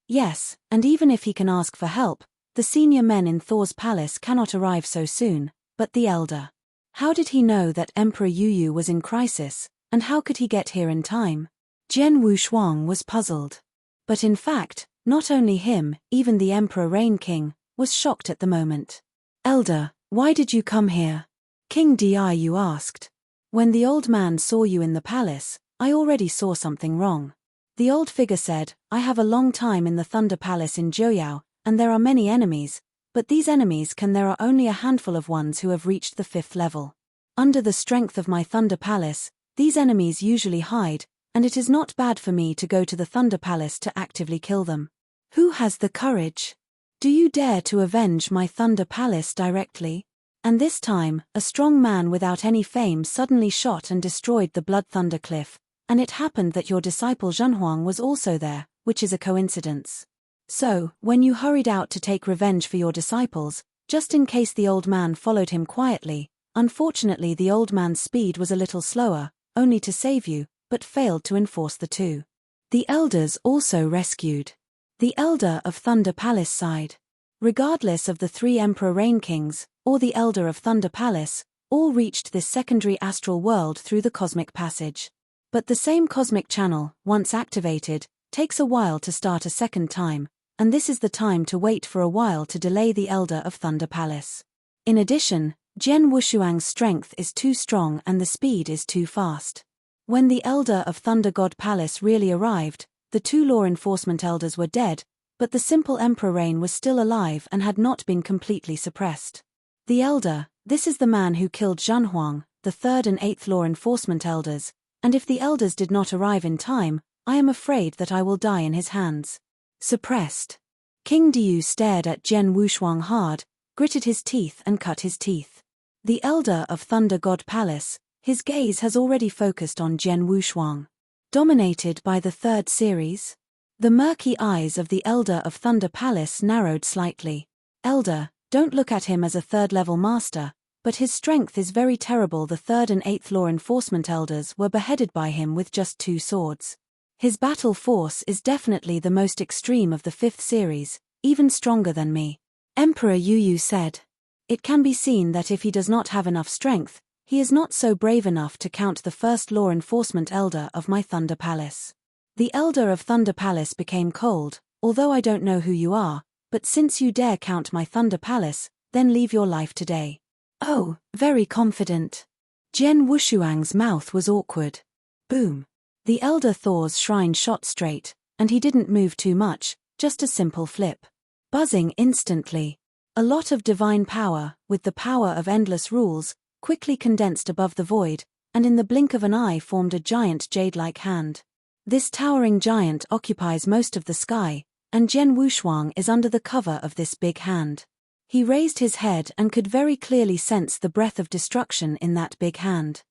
Yes, and even if he can ask for help, The senior men in Thor's palace cannot arrive so soon, but the elder. How did he know that Emperor Yu was in crisis, and how could he get here in time? Jian Wushuang was puzzled. But in fact, not only him, even the Emperor Rain King, was shocked at the moment. Elder, why did you come here? King Diu asked. When the old man saw you in the palace, I already saw something wrong. The old figure said, I have a long time in the Thunder Palace in Jouyao, and there are many enemies, but these enemies there are only a handful of ones who have reached the 5th level. Under the strength of my Thunder Palace, these enemies usually hide, and it is not bad for me to go to the Thunder Palace to actively kill them. Who has the courage? Do you dare to avenge my Thunder Palace directly? And this time, a strong man without any fame suddenly shot and destroyed the Blood Thunder Cliff, and it happened that your disciple Zhenhuang was also there, which is a coincidence. So, when you hurried out to take revenge for your disciples, just in case the old man followed him quietly, unfortunately the old man's speed was a little slower, only to save you, but failed to enforce the two. The elders also rescued. The elder of Thunder Palace sighed. Regardless of the 3 Emperor Rain Kings, or the elder of Thunder Palace, all reached this secondary astral world through the cosmic passage. But the same cosmic channel, once activated, takes a while to start a second time, and this is the time to wait for a while to delay the elder of Thunder Palace. In addition, Jian Wushuang's strength is too strong and the speed is too fast. When the elder of Thunder God Palace really arrived, the 2 law enforcement elders were dead, but the simple Emperor Rain was still alive and had not been completely suppressed. The elder, this is the man who killed Zhenhuang, the 3rd and 8th law enforcement elders, and if the elders did not arrive in time, I am afraid that I will die in his hands. Suppressed. King Diu stared at Jian Wushuang hard, gritted his teeth and cut his teeth. The elder of Thunder God Palace, his gaze has already focused on Jian Wushuang. Dominated by the 3rd series? The murky eyes of the elder of Thunder Palace narrowed slightly. Elder, don't look at him as a 3rd-level master, but his strength is very terrible. The 3rd and 8th law enforcement elders were beheaded by him with just 2 swords. His battle force is definitely the most extreme of the 5th series, even stronger than me. Emperor Yu said. It can be seen that if he does not have enough strength, he is not so brave enough to count the 1st law enforcement elder of my Thunder Palace. The elder of Thunder Palace became cold, although I don't know who you are, but since you dare count my Thunder Palace, then leave your life today. Oh, very confident. Jian Wushuang's mouth was awkward. Boom. The elder Thor's shrine shot straight, and he didn't move too much, just a simple flip. Buzzing instantly. A lot of divine power, with the power of endless rules, quickly condensed above the void, and in the blink of an eye formed a giant jade-like hand. This towering giant occupies most of the sky, and Jian Wushuang is under the cover of this big hand. He raised his head and could very clearly sense the breath of destruction in that big hand.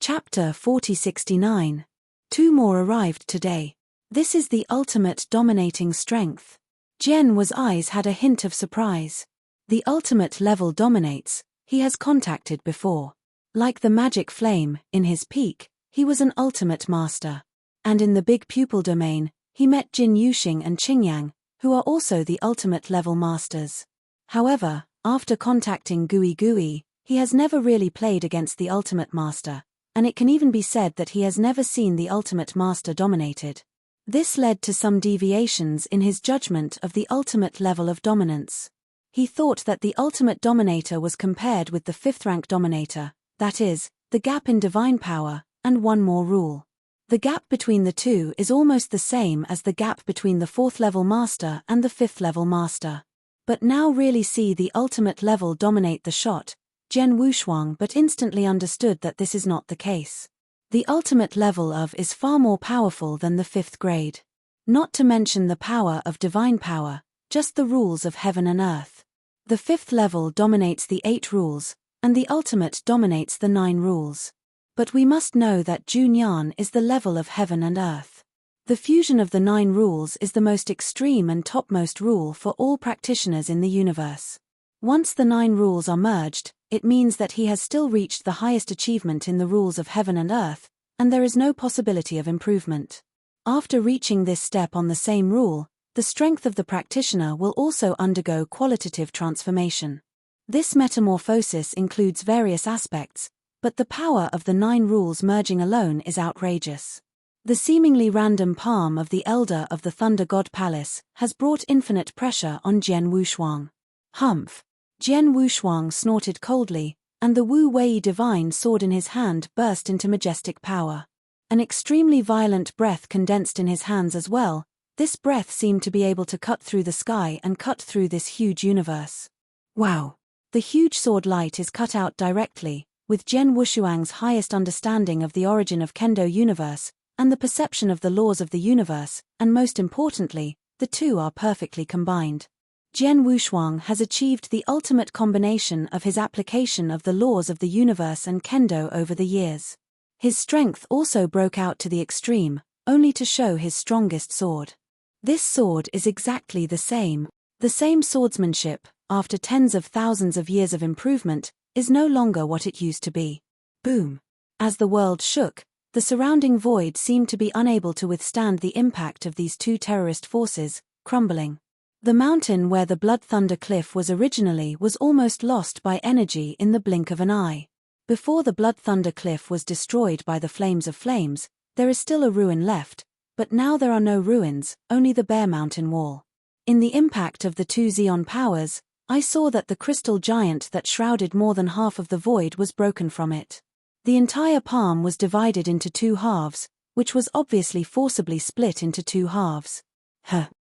Chapter 4069. 2 more arrived today. This is the ultimate dominating strength. Jian's eyes had a hint of surprise. The ultimate level dominates, he has contacted before. Like the magic flame, in his peak, he was an ultimate master. And in the big pupil domain, he met Jin Yuxing and Qingyang, who are also the ultimate level masters. However, after contacting Gui Gui, he has never really played against the ultimate master, and it can even be said that he has never seen the ultimate master dominated. This led to some deviations in his judgment of the ultimate level of dominance. He thought that the ultimate dominator was compared with the 5th rank dominator, that is, the gap in divine power, and one more rule. The gap between the two is almost the same as the gap between the 4th level master and the 5th level master. But now really see the ultimate level dominate the shot, Jian Wushuang but instantly understood that this is not the case. The ultimate level of is far more powerful than the 5th grade. Not to mention the power of divine power, just the rules of heaven and earth. The 5th level dominates the 8 rules, and the ultimate dominates the 9 rules. But we must know that Junyan is the level of heaven and earth. The fusion of the 9 rules is the most extreme and topmost rule for all practitioners in the universe. Once the 9 rules are merged, it means that he has still reached the highest achievement in the rules of heaven and earth, and there is no possibility of improvement. After reaching this step on the same rule, the strength of the practitioner will also undergo qualitative transformation. This metamorphosis includes various aspects, but the power of the 9 rules merging alone is outrageous. The seemingly random palm of the Elder of the Thunder God Palace has brought infinite pressure on Jian Wushuang. Humph! Jian Wushuang snorted coldly, and the Wu Wei divine sword in his hand burst into majestic power. An extremely violent breath condensed in his hands as well. This breath seemed to be able to cut through the sky and cut through this huge universe. Wow! The huge sword light is cut out directly, with Jian Wushuang's highest understanding of the origin of Kendo universe, and the perception of the laws of the universe, and most importantly, the two are perfectly combined. Jian Wushuang has achieved the ultimate combination of his application of the laws of the universe and Kendo over the years. His strength also broke out to the extreme, only to show his strongest sword. This sword is exactly the same. The same swordsmanship, after tens of thousands of years of improvement, is no longer what it used to be. Boom! As the world shook, the surrounding void seemed to be unable to withstand the impact of these two terrorist forces, crumbling. The mountain where the Blood Thunder Cliff was originally was almost lost by energy in the blink of an eye. Before the Blood Thunder Cliff was destroyed by the Flames of Flames, there is still a ruin left, but now there are no ruins, only the bare mountain wall. In the impact of the two Xeon powers, I saw that the crystal giant that shrouded more than half of the void was broken from it. The entire palm was divided into 2 halves, which was obviously forcibly split into 2 halves.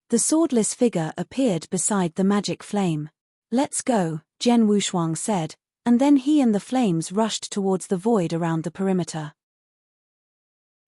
The swordless figure appeared beside the magic flame. "Let's go," Jian Wushuang said, and then he and the flames rushed towards the void around the perimeter.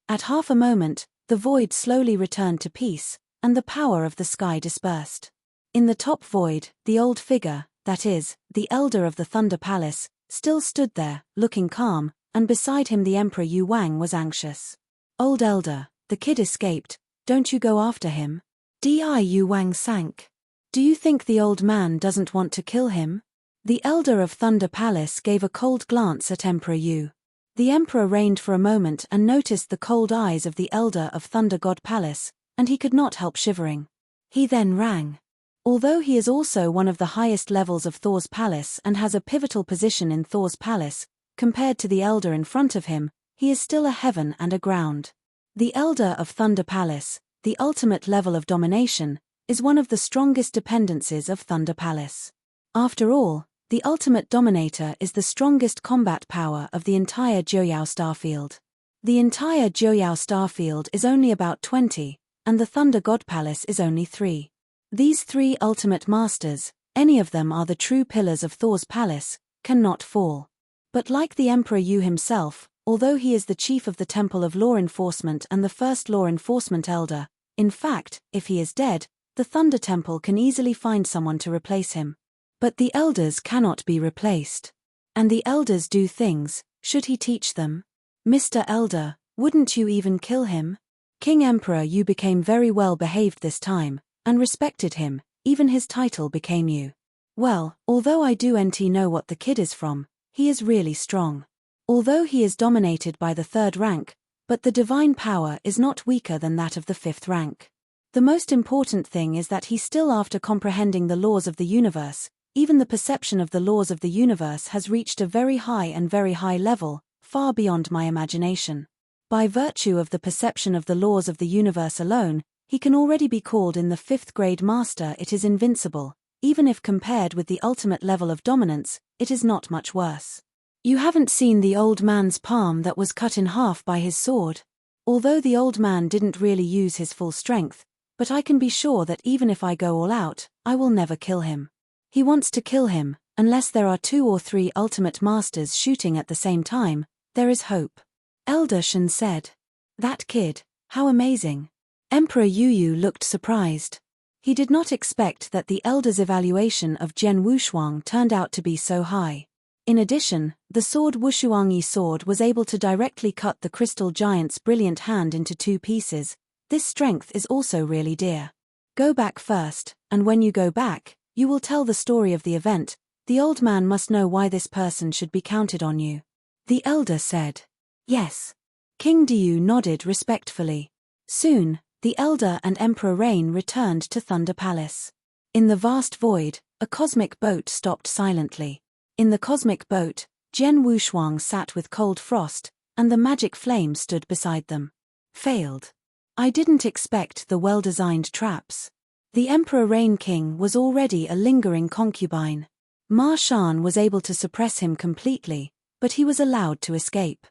At half a moment, the void slowly returned to peace, and the power of the sky dispersed. In the top void, the old figure, that is, the Elder of the Thunder Palace, still stood there, looking calm, and beside him the Emperor Yu Wang was anxious. "Old Elder, the kid escaped, don't you go after him?" Yu Wang sank. "Do you think the old man doesn't want to kill him?" The Elder of Thunder Palace gave a cold glance at Emperor Yu. The Emperor reigned for a moment and noticed the cold eyes of the Elder of Thunder God Palace, and he could not help shivering. He then rang. Although he is also one of the highest levels of Thor's palace and has a pivotal position in Thor's palace, compared to the Elder in front of him, he is still a heaven and a ground. The Elder of Thunder Palace, the ultimate level of domination, is one of the strongest dependencies of Thunder Palace. After all, the ultimate dominator is the strongest combat power of the entire Joyao starfield. The entire Joyao starfield is only about 20, and the Thunder God Palace is only 3. These 3 ultimate masters, any of them are the true pillars of Thor's palace, cannot fall. But like the Emperor Yu himself, although he is the chief of the Temple of Law Enforcement and the first law enforcement elder, in fact, if he is dead, the Thunder Temple can easily find someone to replace him. But the elders cannot be replaced. And the elders do things, should he teach them? "Mr. Elder, wouldn't you even kill him?" King Emperor Yu became very well behaved this time, and respected him, even his title became Yu. "Well, although I do know what the kid is from, he is really strong. Although he is dominated by the 3rd rank, but the divine power is not weaker than that of the 5th rank. The most important thing is that he still after comprehending the laws of the universe, even the perception of the laws of the universe has reached a very high level, far beyond my imagination. By virtue of the perception of the laws of the universe alone, he can already be called in the 5th grade master. It is invincible, even if compared with the ultimate level of dominance, it is not much worse. You haven't seen the old man's palm that was cut in half by his sword? Although the old man didn't really use his full strength, but I can be sure that even if I go all out, I will never kill him. He wants to kill him, unless there are 2 or 3 ultimate masters shooting at the same time, there is hope. Elder Shen said. "That kid, how amazing." Emperor Yu looked surprised. He did not expect that the elder's evaluation of Jian Wushuang turned out to be so high. In addition, the sword Wushuangyi sword was able to directly cut the crystal giant's brilliant hand into 2 pieces. This strength is also really dear. Go back first, and when you go back, you will tell the story of the event. The old man must know why this person should be counted on you. The elder said. Yes. King Diyu nodded respectfully. Soon, the Elder and Emperor Rain returned to Thunder Palace. In the vast void, a cosmic boat stopped silently. In the cosmic boat, Jian Wushuang sat with cold frost, and the magic flame stood beside them. Failed. I didn't expect the well-designed traps. The Emperor Rain King was already a lingering concubine. Ma Shan was able to suppress him completely, but he was allowed to escape.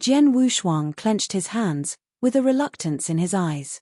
Jian Wushuang clenched his hands, with a reluctance in his eyes.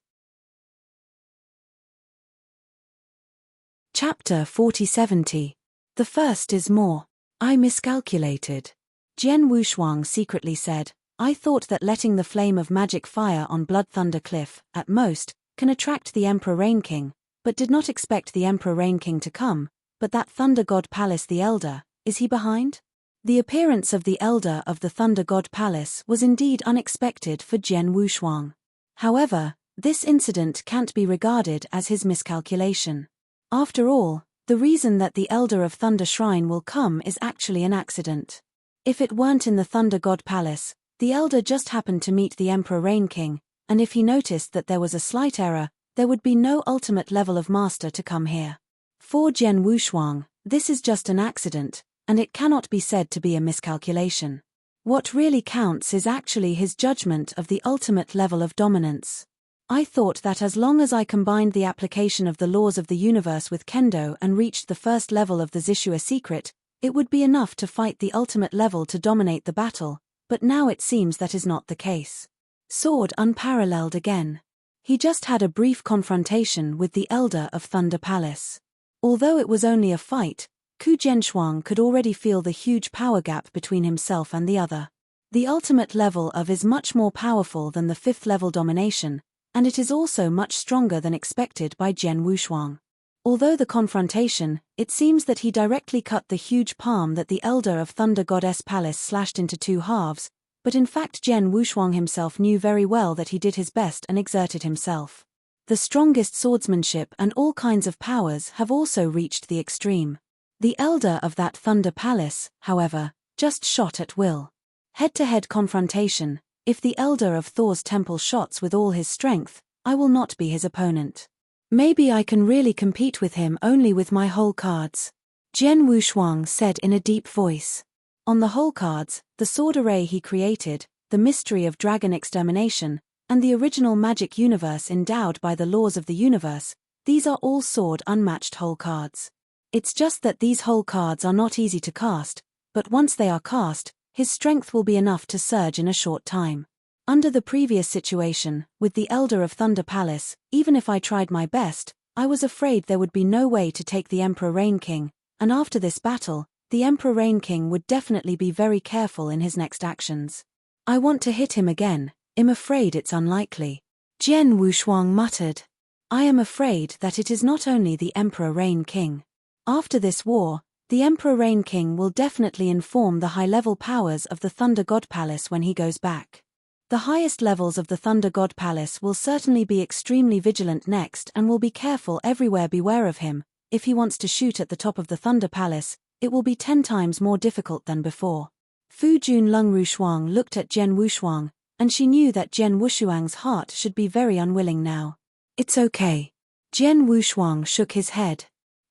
Chapter 4070. The first is more. I miscalculated. Jian Wushuang secretly said, I thought that letting the flame of magic fire on Blood Thunder Cliff, at most, can attract the Emperor Rain King, but did not expect the Emperor Rain King to come, but that Thunder God Palace the Elder, is he behind? The appearance of the Elder of the Thunder God Palace was indeed unexpected for Jian Wushuang. However, this incident can't be regarded as his miscalculation. After all, the reason that the Elder of Thunder Shrine will come is actually an accident. If it weren't in the Thunder God Palace, the Elder just happened to meet the Emperor Rain King, and if he noticed that there was a slight error, there would be no ultimate level of master to come here. For Jian Wushuang, this is just an accident, and it cannot be said to be a miscalculation. What really counts is actually his judgment of the ultimate level of dominance. I thought that as long as I combined the application of the laws of the universe with kendo and reached the first level of the Zishua secret, it would be enough to fight the ultimate level to dominate the battle, but now it seems that is not the case. Sword unparalleled again. He just had a brief confrontation with the Elder of Thunder Palace. Although it was only a fight, Ku Zhenshuang could already feel the huge power gap between himself and the other. The ultimate level of is much more powerful than the fifth level domination, and it is also much stronger than expected by Jian Wushuang. Although the confrontation, it seems that he directly cut the huge palm that the Elder of Thunder Goddess Palace slashed into two halves, but in fact Jian Wushuang himself knew very well that he did his best and exerted himself. The strongest swordsmanship and all kinds of powers have also reached the extreme. The Elder of that Thunder Palace, however, just shot at will. Head-to-head confrontation, if the Elder of Thor's Temple shots with all his strength, I will not be his opponent. Maybe I can really compete with him only with my whole cards. Jian Wushuang said in a deep voice. On the whole cards, the sword array he created, the mystery of dragon extermination, and the original magic universe endowed by the laws of the universe, these are all sword unmatched whole cards. It's just that these whole cards are not easy to cast, but once they are cast, his strength will be enough to surge in a short time. Under the previous situation, with the Elder of Thunder Palace, even if I tried my best, I was afraid there would be no way to take the Emperor Rain King, and after this battle, the Emperor Rain King would definitely be very careful in his next actions. I want to hit him again, I'm afraid it's unlikely. Jian Wushuang muttered. I am afraid that it is not only the Emperor Rain King. After this war, the Emperor Rain King will definitely inform the high-level powers of the Thunder God Palace when he goes back. The highest levels of the Thunder God Palace will certainly be extremely vigilant next and will be careful everywhere. Beware of him. If he wants to shoot at the top of the Thunder Palace, it will be 10 times more difficult than before. Fu Jun Lung Rushuang looked at Jian Wushuang, and she knew that Jian Wushuang's heart should be very unwilling now. It's okay. Jian Wushuang shook his head.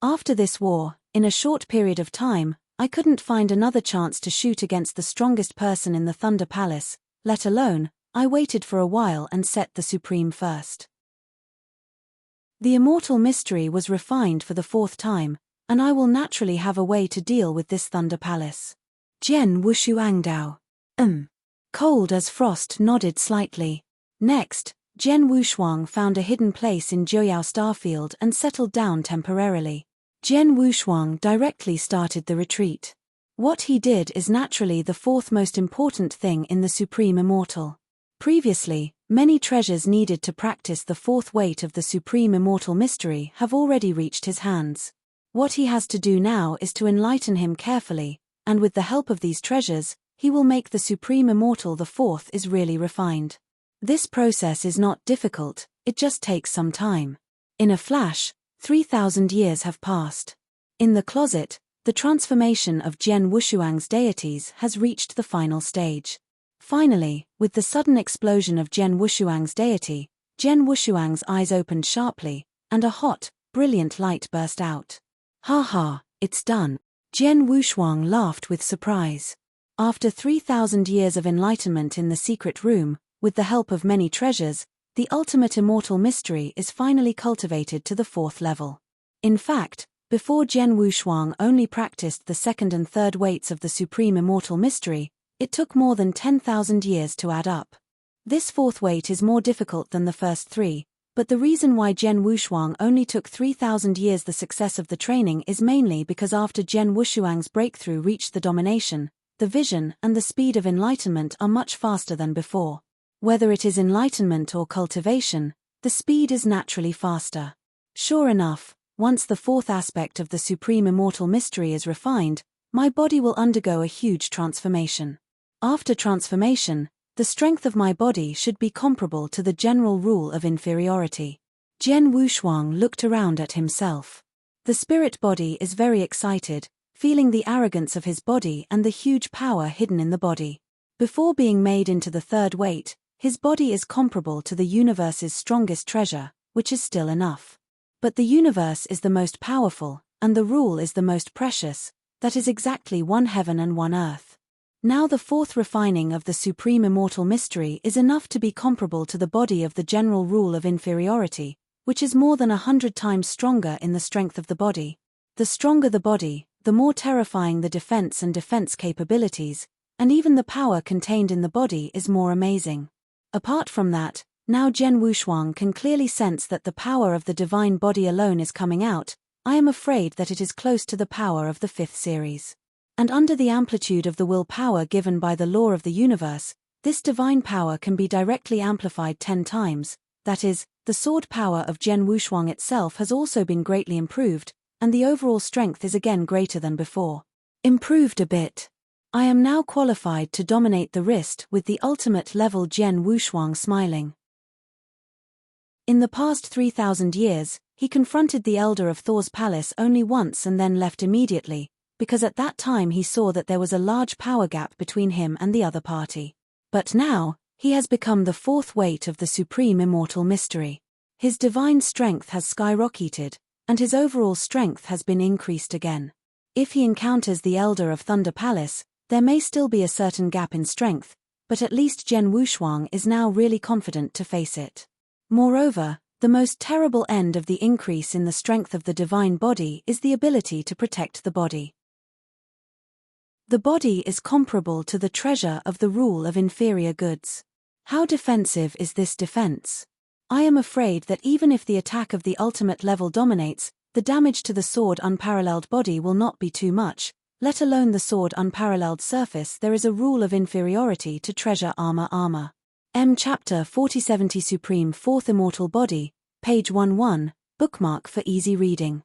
After this war, in a short period of time, I couldn't find another chance to shoot against the strongest person in the Thunder Palace, let alone, I waited for a while and set the Supreme first. The immortal mystery was refined for the 4th time, and I will naturally have a way to deal with this Thunder Palace. Jian Wushuangdao. Cold as frost nodded slightly. Next, Jian Wushuang found a hidden place in Joyao Starfield and settled down temporarily. Jian Wushuang directly started the retreat. What he did is naturally the 4th most important thing in the Supreme Immortal. Previously, many treasures needed to practice the 4th weight of the Supreme Immortal Mystery have already reached his hands. What he has to do now is to enlighten him carefully, and with the help of these treasures, he will make the Supreme Immortal the 4th is really refined. This process is not difficult, it just takes some time. In a flash, 3,000 years have passed. In the closet, the transformation of Jian Wushuang's deities has reached the final stage. Finally, with the sudden explosion of Jian Wushuang's deity, Jian Wushuang's eyes opened sharply, and a hot, brilliant light burst out. Ha ha, it's done. Jian Wushuang laughed with surprise. After 3,000 years of enlightenment in the secret room, with the help of many treasures, the ultimate immortal mystery is finally cultivated to the 4th level. In fact, before Jian Wushuang only practiced the 2nd and 3rd weights of the supreme immortal mystery, it took more than 10,000 years to add up. This 4th weight is more difficult than the first 3, but the reason why Jian Wushuang only took 3,000 years the success of the training is mainly because after Jian Wushuang's breakthrough reached the domination, the vision and the speed of enlightenment are much faster than before. Whether it is enlightenment or cultivation, the speed is naturally faster. Sure enough, once the 4th aspect of the supreme immortal mystery is refined, my body will undergo a huge transformation. After transformation, the strength of my body should be comparable to the general rule of inferiority. Jian Wushuang looked around at himself. The spirit body is very excited, feeling the arrogance of his body and the huge power hidden in the body. Before being made into the 3rd weight, his body is comparable to the universe's strongest treasure, which is still enough. But the universe is the most powerful, and the rule is the most precious, that is exactly 1 heaven and 1 earth. Now the 4th refining of the supreme immortal mystery is enough to be comparable to the body of the general rule of inferiority, which is more than 100 times stronger in the strength of the body. The stronger the body, the more terrifying the defense and defense capabilities, and even the power contained in the body is more amazing. Apart from that, now Jian Wushuang can clearly sense that the power of the divine body alone is coming out. I am afraid that it is close to the power of the 5th series. And under the amplitude of the will power given by the law of the universe, this divine power can be directly amplified 10 times, that is, the sword power of Jian Wushuang itself has also been greatly improved, and the overall strength is again greater than before. Improved a bit. I am now qualified to dominate the wrist with the ultimate level. Jian Wushuang smiling. In the past 3,000 years, he confronted the elder of Thor's palace only once and then left immediately, because at that time he saw that there was a large power gap between him and the other party. But now, he has become the 4th weight of the supreme immortal mystery. His divine strength has skyrocketed, and his overall strength has been increased again. If he encounters the elder of Thunder Palace, there may still be a certain gap in strength, but at least Jian Wushuang is now really confident to face it. Moreover, the most terrible end of the increase in the strength of the divine body is the ability to protect the body. The body is comparable to the treasure of the rule of inferior goods. How defensive is this defense? I am afraid that even if the attack of the ultimate level dominates, the damage to the sword unparalleled body will not be too much, let alone the sword unparalleled surface. There is a rule of inferiority to treasure armor. Chapter 4070 Supreme 4th Immortal Body, page 11, bookmark for easy reading.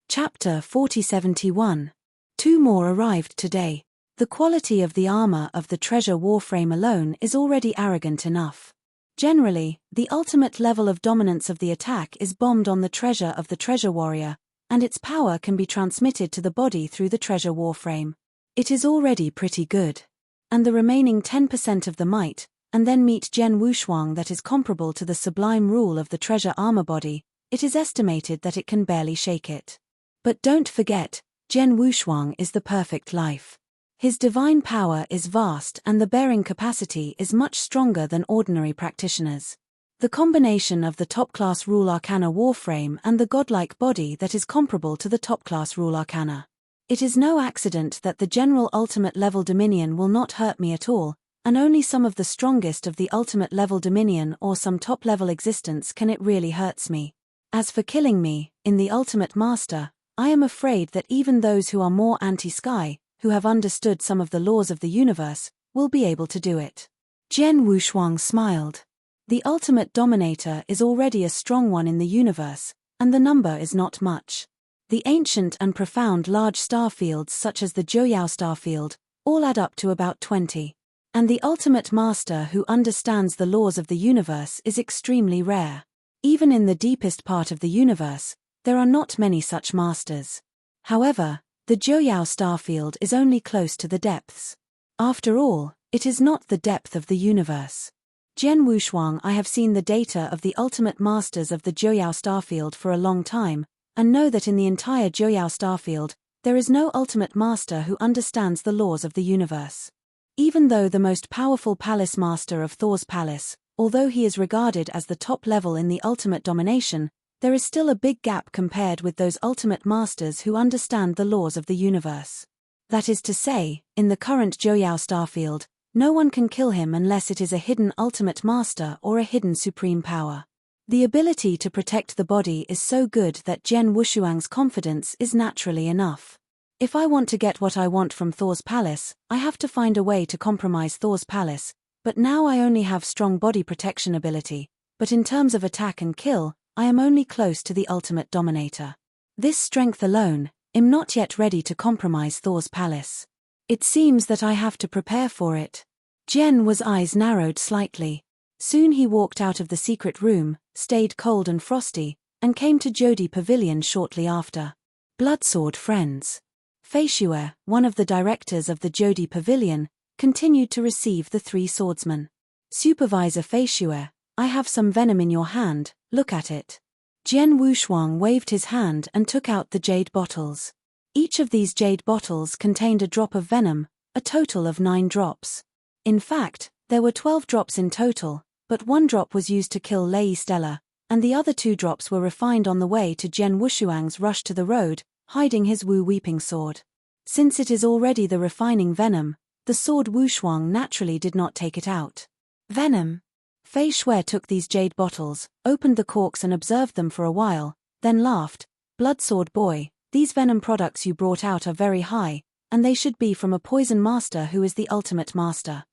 Chapter 4071. 2 more arrived today. The quality of the armor of the treasure warframe alone is already arrogant enough. Generally, the ultimate level of dominance of the attack is bombed on the treasure of the treasure warrior, and its power can be transmitted to the body through the treasure warframe. It is already pretty good. And the remaining 10% of the might, and then meet Jian Wushuang that is comparable to the sublime rule of the treasure armor body, it is estimated that it can barely shake it. But don't forget, Jian Wushuang is the perfect life. His divine power is vast and the bearing capacity is much stronger than ordinary practitioners. The combination of the top-class rule arcana warframe and the godlike body that is comparable to the top-class rule arcana. It is no accident that the general ultimate level dominion will not hurt me at all, and only some of the strongest of the ultimate level dominion or some top-level existence can it really hurts me. As for killing me, in the ultimate master, I am afraid that even those who are more anti-sky, who have understood some of the laws of the universe, will be able to do it. Jian Wushuang smiled. The ultimate dominator is already a strong one in the universe, and the number is not much. The ancient and profound large star fields such as the Joyao star field, all add up to about 20. And the ultimate master who understands the laws of the universe is extremely rare. Even in the deepest part of the universe, there are not many such masters. However, the Joyao star field is only close to the depths. After all, It is not the depth of the universe. Jian Wushuang, I have seen the data of the ultimate masters of the Joyao starfield for a long time, and know that in the entire Joyao starfield, there is no ultimate master who understands the laws of the universe. Even though the most powerful palace master of Thor's palace, although he is regarded as the top level in the ultimate domination, there is still a big gap compared with those ultimate masters who understand the laws of the universe. That is to say, in the current Joyao starfield, no one can kill him unless it is a hidden ultimate master or a hidden supreme power. The ability to protect the body is so good that Jian Wushuang's confidence is naturally enough. If I want to get what I want from Thor's palace, I have to find a way to compromise Thor's palace, but now I only have strong body protection ability, but in terms of attack and kill, I am only close to the ultimate dominator. This strength alone, I'm not yet ready to compromise Thor's palace. It seems that I have to prepare for it. Jian Wu's eyes narrowed slightly. Soon he walked out of the secret room, stayed cold and frosty, and came to Jodi Pavilion shortly after. Bloodsword friends. Fei Xue, one of the directors of the Jodi Pavilion, continued to receive the three swordsmen. Supervisor Fei Xue, I have some venom in your hand, look at it. Jian Wushuang waved his hand and took out the jade bottles. Each of these jade bottles contained a drop of venom, a total of 9 drops. In fact, there were 12 drops in total, but 1 drop was used to kill Lei Stella, and the other 2 drops were refined on the way to Jian Wushuang's rush to the road, hiding his Wu Weeping Sword. Since it is already the refining venom, the sword Wushuang naturally did not take it out. Venom. Fei Xue took these jade bottles, opened the corks and observed them for a while, then laughed. Bloodsword boy, these venom products you brought out are very high, and they should be from a poison master who is the ultimate master.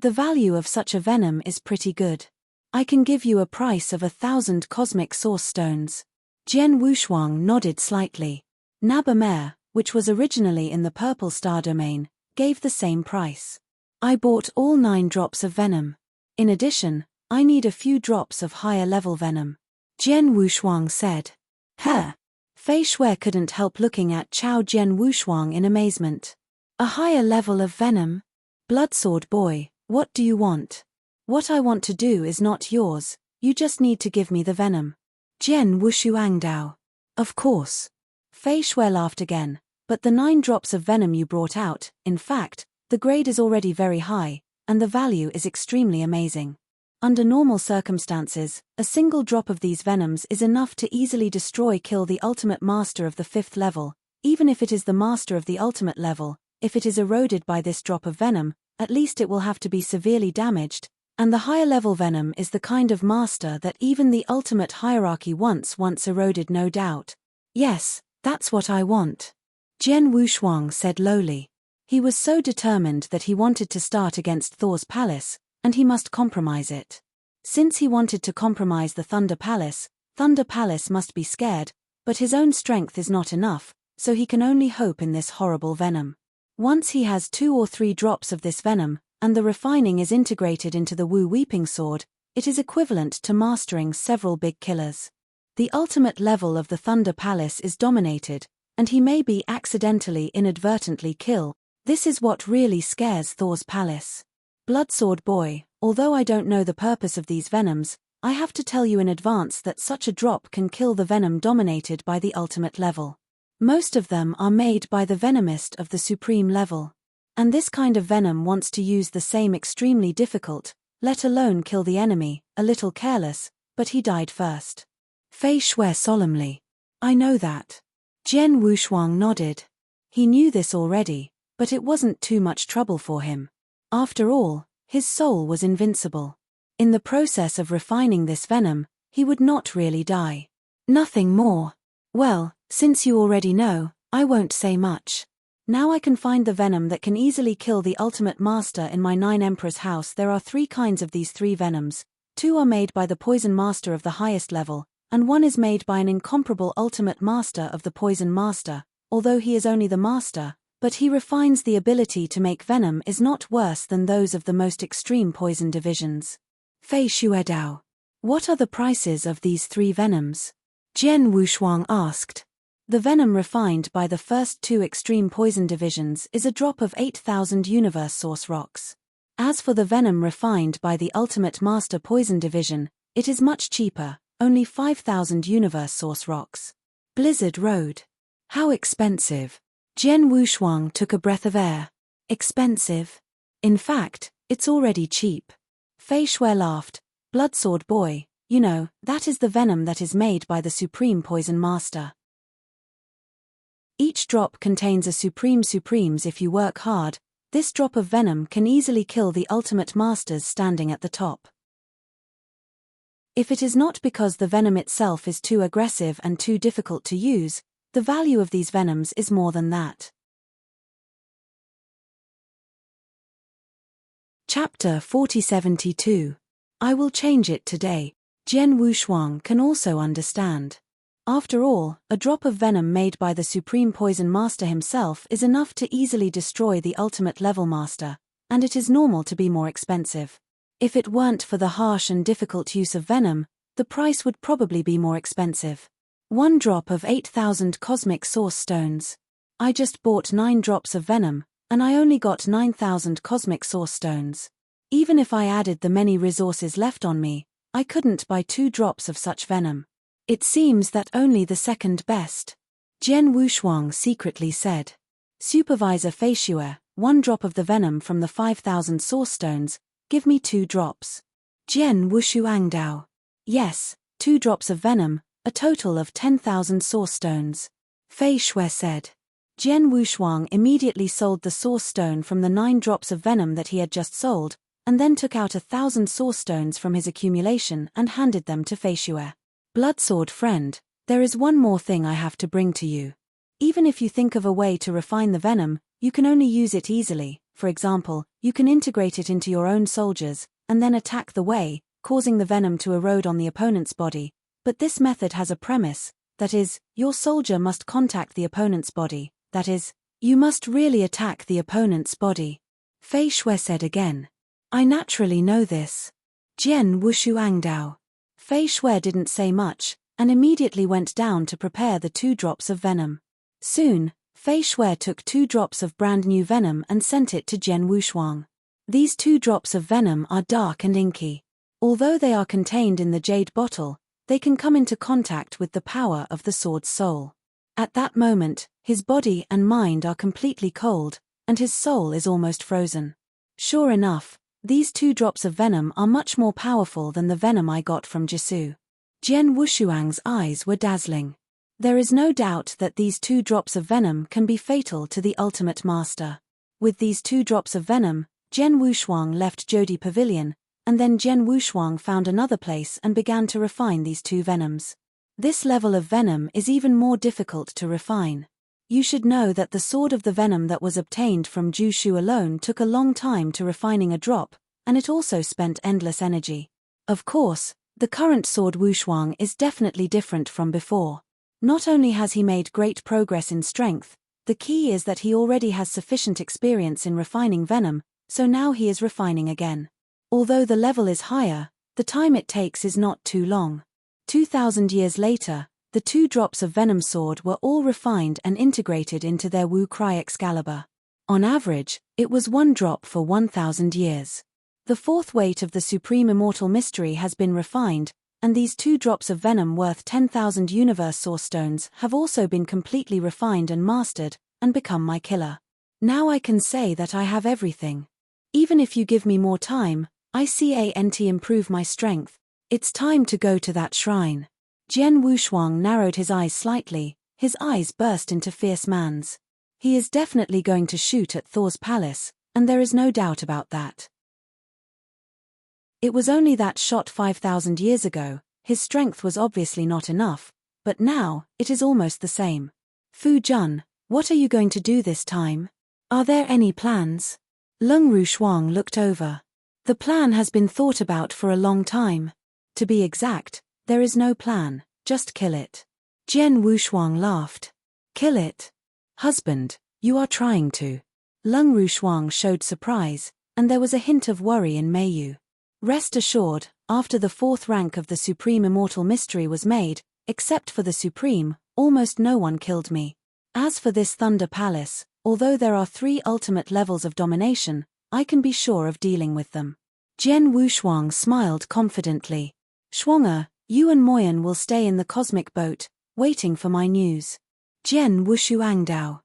The value of such a venom is pretty good. I can give you a price of 1,000 cosmic source stones. Jian Wushuang nodded slightly. Nabamer, which was originally in the purple star domain, gave the same price. I bought all 9 drops of venom. In addition, I need a few drops of higher level venom. Jian Wushuang said. Huh. Fei Xue couldn't help looking at Jian Wushuang in amazement. A higher level of venom? Bloodsword boy, what do you want? What I want to do is not yours, you just need to give me the venom. Jian Wushuang Dao. Of course. Fei Xue laughed again, but the 9 drops of venom you brought out, in fact, the grade is already very high, and the value is extremely amazing. Under normal circumstances, a single drop of these venoms is enough to easily kill the ultimate master of the 5th level, even if it is the master of the ultimate level. If it is eroded by this drop of venom, at least it will have to be severely damaged, and the higher level venom is the kind of master that even the ultimate hierarchy once eroded, no doubt. Yes, that's what I want. Jian Wushuang said lowly. He was so determined that he wanted to start against Thor's palace, and he must compromise it. Since he wanted to compromise the Thunder Palace must be scared, but his own strength is not enough, so he can only hope in this horrible venom. Once he has 2 or 3 drops of this venom, and the refining is integrated into the Wu Weeping Sword, it is equivalent to mastering several big killers. The ultimate level of the Thunder Palace is dominated, and he may be inadvertently kill. This is what really scares Thor's palace. Bloodsword boy, although I don't know the purpose of these venoms, I have to tell you in advance that such a drop can kill the venom dominated by the ultimate level. Most of them are made by the venomist of the supreme level. And this kind of venom wants to use the same extremely difficult, let alone kill the enemy, a little careless, but he died first. Fei Xue solemnly. I know that. Jian Wushuang nodded. He knew this already, but it wasn't too much trouble for him. After all, his soul was invincible. In the process of refining this venom, he would not really die. Nothing more. Well, since you already know, I won't say much. Now I can find the venom that can easily kill the ultimate master in my 9 Emperor's house. There are 3 kinds of these 3 venoms. 2 are made by the poison master of the highest level, and 1 is made by an incomparable ultimate master of the poison master. Although he is only the master, but he refines the ability to make venom is not worse than those of the most extreme poison divisions. Fei Xue Dao. What are the prices of these 3 venoms? Jian Wushuang asked. The venom refined by the first two extreme poison divisions is a drop of 8,000 universe source rocks. As for the venom refined by the ultimate master poison division, it is much cheaper, only 5,000 universe source rocks. Blizzard Road. How expensive. Jian Wushuang took a breath of air. Expensive? In fact, it's already cheap. Fei Shui laughed. Bloodsword boy, you know, that is the venom that is made by the Supreme Poison Master. Each drop contains a supremes if you work hard. This drop of venom can easily kill the ultimate masters standing at the top. If it is not because the venom itself is too aggressive and too difficult to use, the value of these venoms is more than that. Chapter 4072. I will change it today. Jian Wushuang can also understand. After all, a drop of venom made by the Supreme Poison Master himself is enough to easily destroy the ultimate level master, and it is normal to be more expensive. If it weren't for the harsh and difficult use of venom, the price would probably be more expensive. One drop of 8,000 cosmic source stones. I just bought 9 drops of venom, and I only got 9,000 cosmic source stones. Even if I added the many resources left on me, I couldn't buy 2 drops of such venom. It seems that only the second best. Jian Wushuang secretly said. Supervisor Fei Shui, 1 drop of the venom from the 5,000 source stones, give me 2 drops. Jian Wushuang Dao. Yes, 2 drops of venom, a total of 10,000 source stones. Fei Shui said. Jian Wushuang immediately sold the source stone from the 9 drops of venom that he had just sold, and then took out 1,000 source stones from his accumulation and handed them to Fei Shui. Bloodsword friend, there is one more thing I have to bring to you. Even if you think of a way to refine the venom, you can only use it easily. For example, you can integrate it into your own soldiers, and then attack the way, causing the venom to erode on the opponent's body. But this method has a premise, that is, your soldier must contact the opponent's body, that is, you must really attack the opponent's body. Fei Shui said again. I naturally know this. Jian Wushuang Dao. Fei Shui didn't say much, and immediately went down to prepare the 2 drops of venom. Soon, Fei Shui took 2 drops of brand new venom and sent it to Jian Wushuang. These 2 drops of venom are dark and inky. Although they are contained in the jade bottle, they can come into contact with the power of the sword's soul. At that moment, his body and mind are completely cold, and his soul is almost frozen. Sure enough, these 2 drops of venom are much more powerful than the venom I got from Jisoo. Jian Wushuang's eyes were dazzling. There is no doubt that these 2 drops of venom can be fatal to the ultimate master. With these 2 drops of venom, Jian Wushuang left Jodi Pavilion, and then Jian Wushuang found another place and began to refine these 2 venoms. This level of venom is even more difficult to refine. You should know that the sword of the venom that was obtained from Ju Shu alone took a long time to refining a drop, and it also spent endless energy. Of course, the current sword Wushuang is definitely different from before. Not only has he made great progress in strength, the key is that he already has sufficient experience in refining venom, so now he is refining again. Although the level is higher, the time it takes is not too long. 2,000 years later, the 2 drops of venom sword were all refined and integrated into their Wu Cry Excalibur. On average, it was 1 drop for 1,000 years. The 4th weight of the Supreme Immortal Mystery has been refined, and these 2 drops of venom worth 10,000 universe source stones have also been completely refined and mastered, and become my killer. Now I can say that I have everything. Even if you give me more time, I can't improve my strength. It's time to go to that shrine. Jian Wushuang narrowed his eyes slightly, his eyes burst into fierce mans. He is definitely going to shoot at Thor's palace, and there is no doubt about that. It was only that shot 5,000 years ago, his strength was obviously not enough, but now, it is almost the same. Fu Jun, what are you going to do this time? Are there any plans? Leng Rushuang looked over. The plan has been thought about for a long time. To be exact, there is no plan, just kill it. Jian Wushuang laughed. Kill it? Husband, you are trying to. Leng Rushuang showed surprise, and there was a hint of worry in Meiyu. Rest assured, after the 4th rank of the Supreme Immortal Mystery was made, except for the Supreme, almost no one killed me. As for this Thunder Palace, although there are 3 ultimate levels of domination, I can be sure of dealing with them. Jian Wushuang smiled confidently. Shuang'er, you and Moyan will stay in the cosmic boat, waiting for my news. Jian Wushuangdao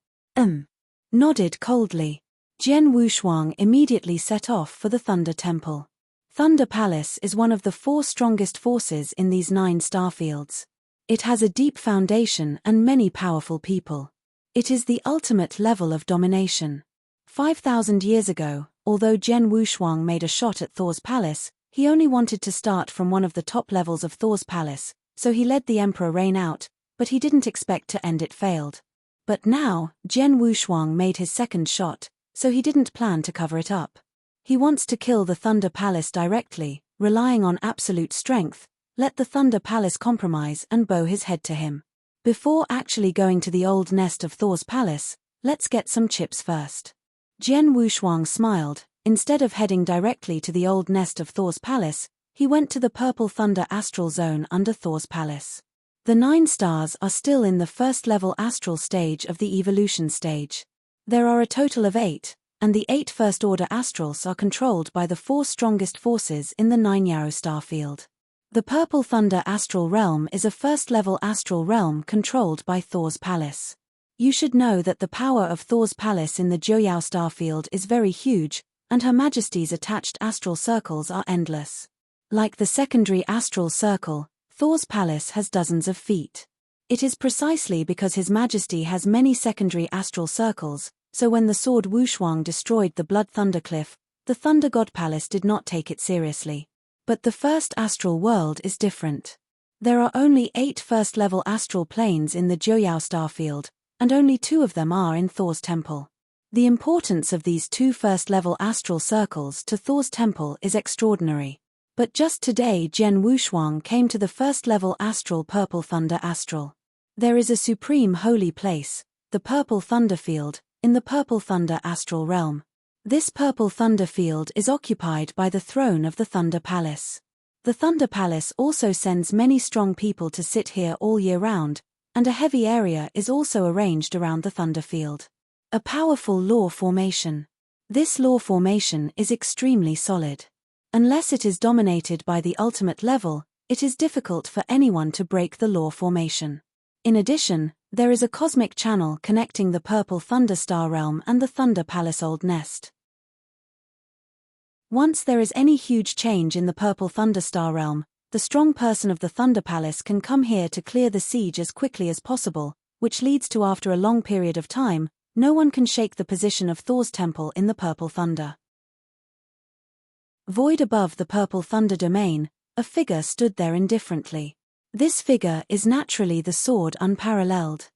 nodded coldly. Jian Wushuang immediately set off for the Thunder Temple. Thunder Palace is one of the 4 strongest forces in these 9 starfields. It has a deep foundation and many powerful people. It is the ultimate level of domination. 5,000 years ago, although Jian Wushuang made a shot at Thor's palace, he only wanted to start from one of the top levels of Thor's palace, so he led the Emperor Rain out, but he didn't expect to end it failed. But now, Jian Wushuang made his second shot, so he didn't plan to cover it up. He wants to kill the Thunder Palace directly, relying on absolute strength, let the Thunder Palace compromise and bow his head to him. Before actually going to the old nest of Thor's palace, let's get some chips first. Jian Wushuang smiled. Instead of heading directly to the old nest of Thor's palace, he went to the Purple Thunder astral zone under Thor's palace. The 9 stars are still in the first-level astral stage of the evolution stage. There are a total of 8, and the 8 first-order astrals are controlled by the 4 strongest forces in the 9-Yarrow starfield. The Purple Thunder astral realm is a first-level astral realm controlled by Thor's palace. You should know that the power of Thor's palace in the Joyao starfield is very huge, and Her Majesty's attached astral circles are endless. Like the secondary astral circle, Thor's palace has dozens of feet. It is precisely because His Majesty has many secondary astral circles, so when the sword Wushuang destroyed the Blood Thunder Cliff, the Thunder God Palace did not take it seriously. But the first astral world is different. There are only 8 first-level astral planes in the Joyao starfield, and only 2 of them are in Thor's temple. The importance of these 2 first-level astral circles to Thor's temple is extraordinary. But just today Jian Wushuang came to the first-level astral Purple Thunder astral. There is a supreme holy place, the Purple Thunder Field, in the Purple Thunder astral realm. This Purple Thunder Field is occupied by the throne of the Thunder Palace. The Thunder Palace also sends many strong people to sit here all year round, and a heavy area is also arranged around the Thunder Field. A powerful law formation. This law formation is extremely solid. Unless it is dominated by the ultimate level, it is difficult for anyone to break the law formation. In addition, there is a cosmic channel connecting the Purple Thunder Star Realm and the Thunder Palace Old Nest. Once there is any huge change in the Purple Thunder Star Realm, the strong person of the Thunder Palace can come here to clear the siege as quickly as possible, which leads to after a long period of time, no one can shake the position of Thor's temple in the Purple Thunder. Void above the Purple Thunder domain, a figure stood there indifferently. This figure is naturally the sword unparalleled.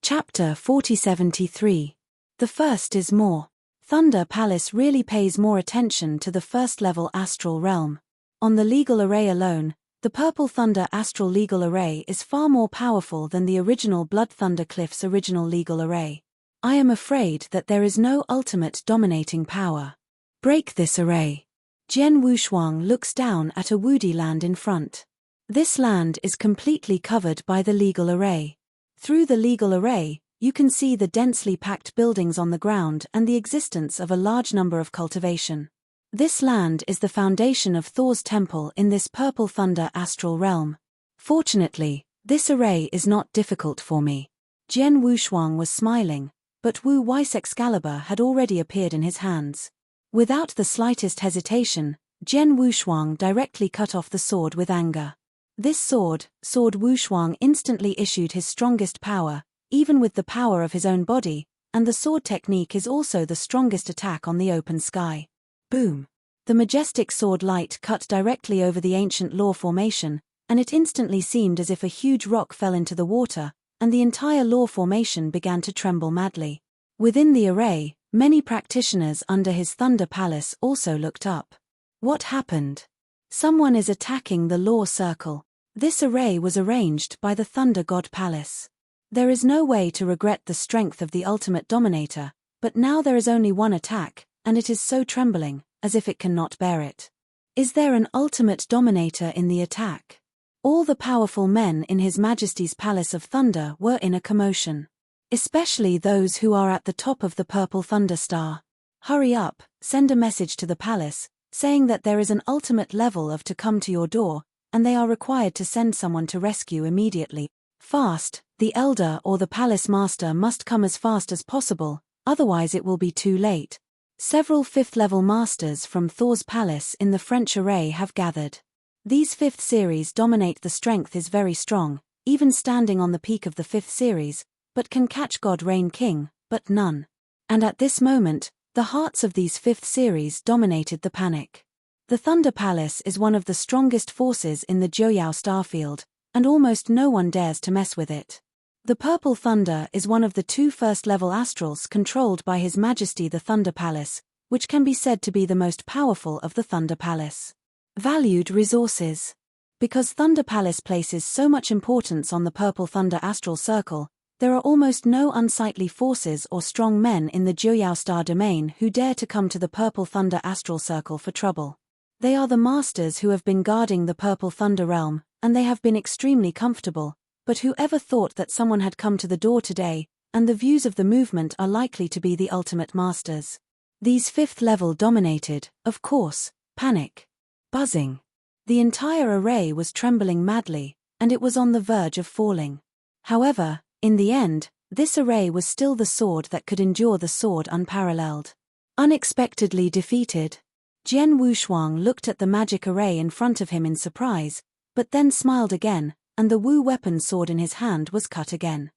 Chapter 4073. The first is more. Thunder Palace really pays more attention to the first-level astral realm. On the legal array alone, the Purple Thunder astral legal array is far more powerful than the original Blood Thunder Cliff's original legal array. I am afraid that there is no ultimate dominating power. Break this array. Jian Wushuang looks down at a woody land in front. This land is completely covered by the legal array. Through the legal array, you can see the densely packed buildings on the ground and the existence of a large number of cultivation. This land is the foundation of Thor's temple in this Purple Thunder astral realm. Fortunately, this array is not difficult for me. Jian Wushuang was smiling, but Wu Wei's Excalibur had already appeared in his hands. Without the slightest hesitation, Jian Wushuang directly cut off the sword with anger. This sword Wushuang instantly issued his strongest power, even with the power of his own body, and the sword technique is also the strongest attack on the open sky. Boom! The majestic sword light cut directly over the ancient law formation, and it instantly seemed as if a huge rock fell into the water, and the entire law formation began to tremble madly. Within the array, many practitioners under his Thunder Palace also looked up. What happened? Someone is attacking the law circle. This array was arranged by the Thunder God Palace. There is no way to regret the strength of the ultimate dominator, but now there is only one attack, and it is so trembling, as if it cannot bear it. Is there an ultimate dominator in the attack? All the powerful men in His Majesty's Palace of Thunder were in a commotion. Especially those who are at the top of the purple thunder star. Hurry up, send a message to the palace, saying that there is an ultimate level of to come to your door, and they are required to send someone to rescue immediately. Fast, the elder or the palace master must come as fast as possible, otherwise it will be too late. Several 5th-level masters from Thor's palace in the French array have gathered. These 5th series dominate. The strength is very strong, even standing on the peak of the 5th series, but can catch God Reign King, but none. And at this moment, the hearts of these 5th series dominated the panic. The Thunder Palace is one of the strongest forces in the Joyao starfield, and almost no one dares to mess with it. The Purple Thunder is one of the 2 first-level astrals controlled by His Majesty the Thunder Palace, which can be said to be the most powerful of the Thunder Palace. Valued resources. Because Thunder Palace places so much importance on the Purple Thunder astral circle, there are almost no unsightly forces or strong men in the Joyao star domain who dare to come to the Purple Thunder astral circle for trouble. They are the masters who have been guarding the Purple Thunder realm, and they have been extremely comfortable, but whoever thought that someone had come to the door today, and the views of the movement are likely to be the ultimate masters. These 5th level dominated, of course, panic. Buzzing. The entire array was trembling madly, and it was on the verge of falling. However, in the end, this array was still the sword that could endure the sword unparalleled. Unexpectedly defeated. Jian Wushuang looked at the magic array in front of him in surprise, but then smiled again, and the Wu weapon sword in his hand was cut again.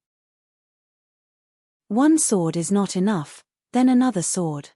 One sword is not enough, then another sword.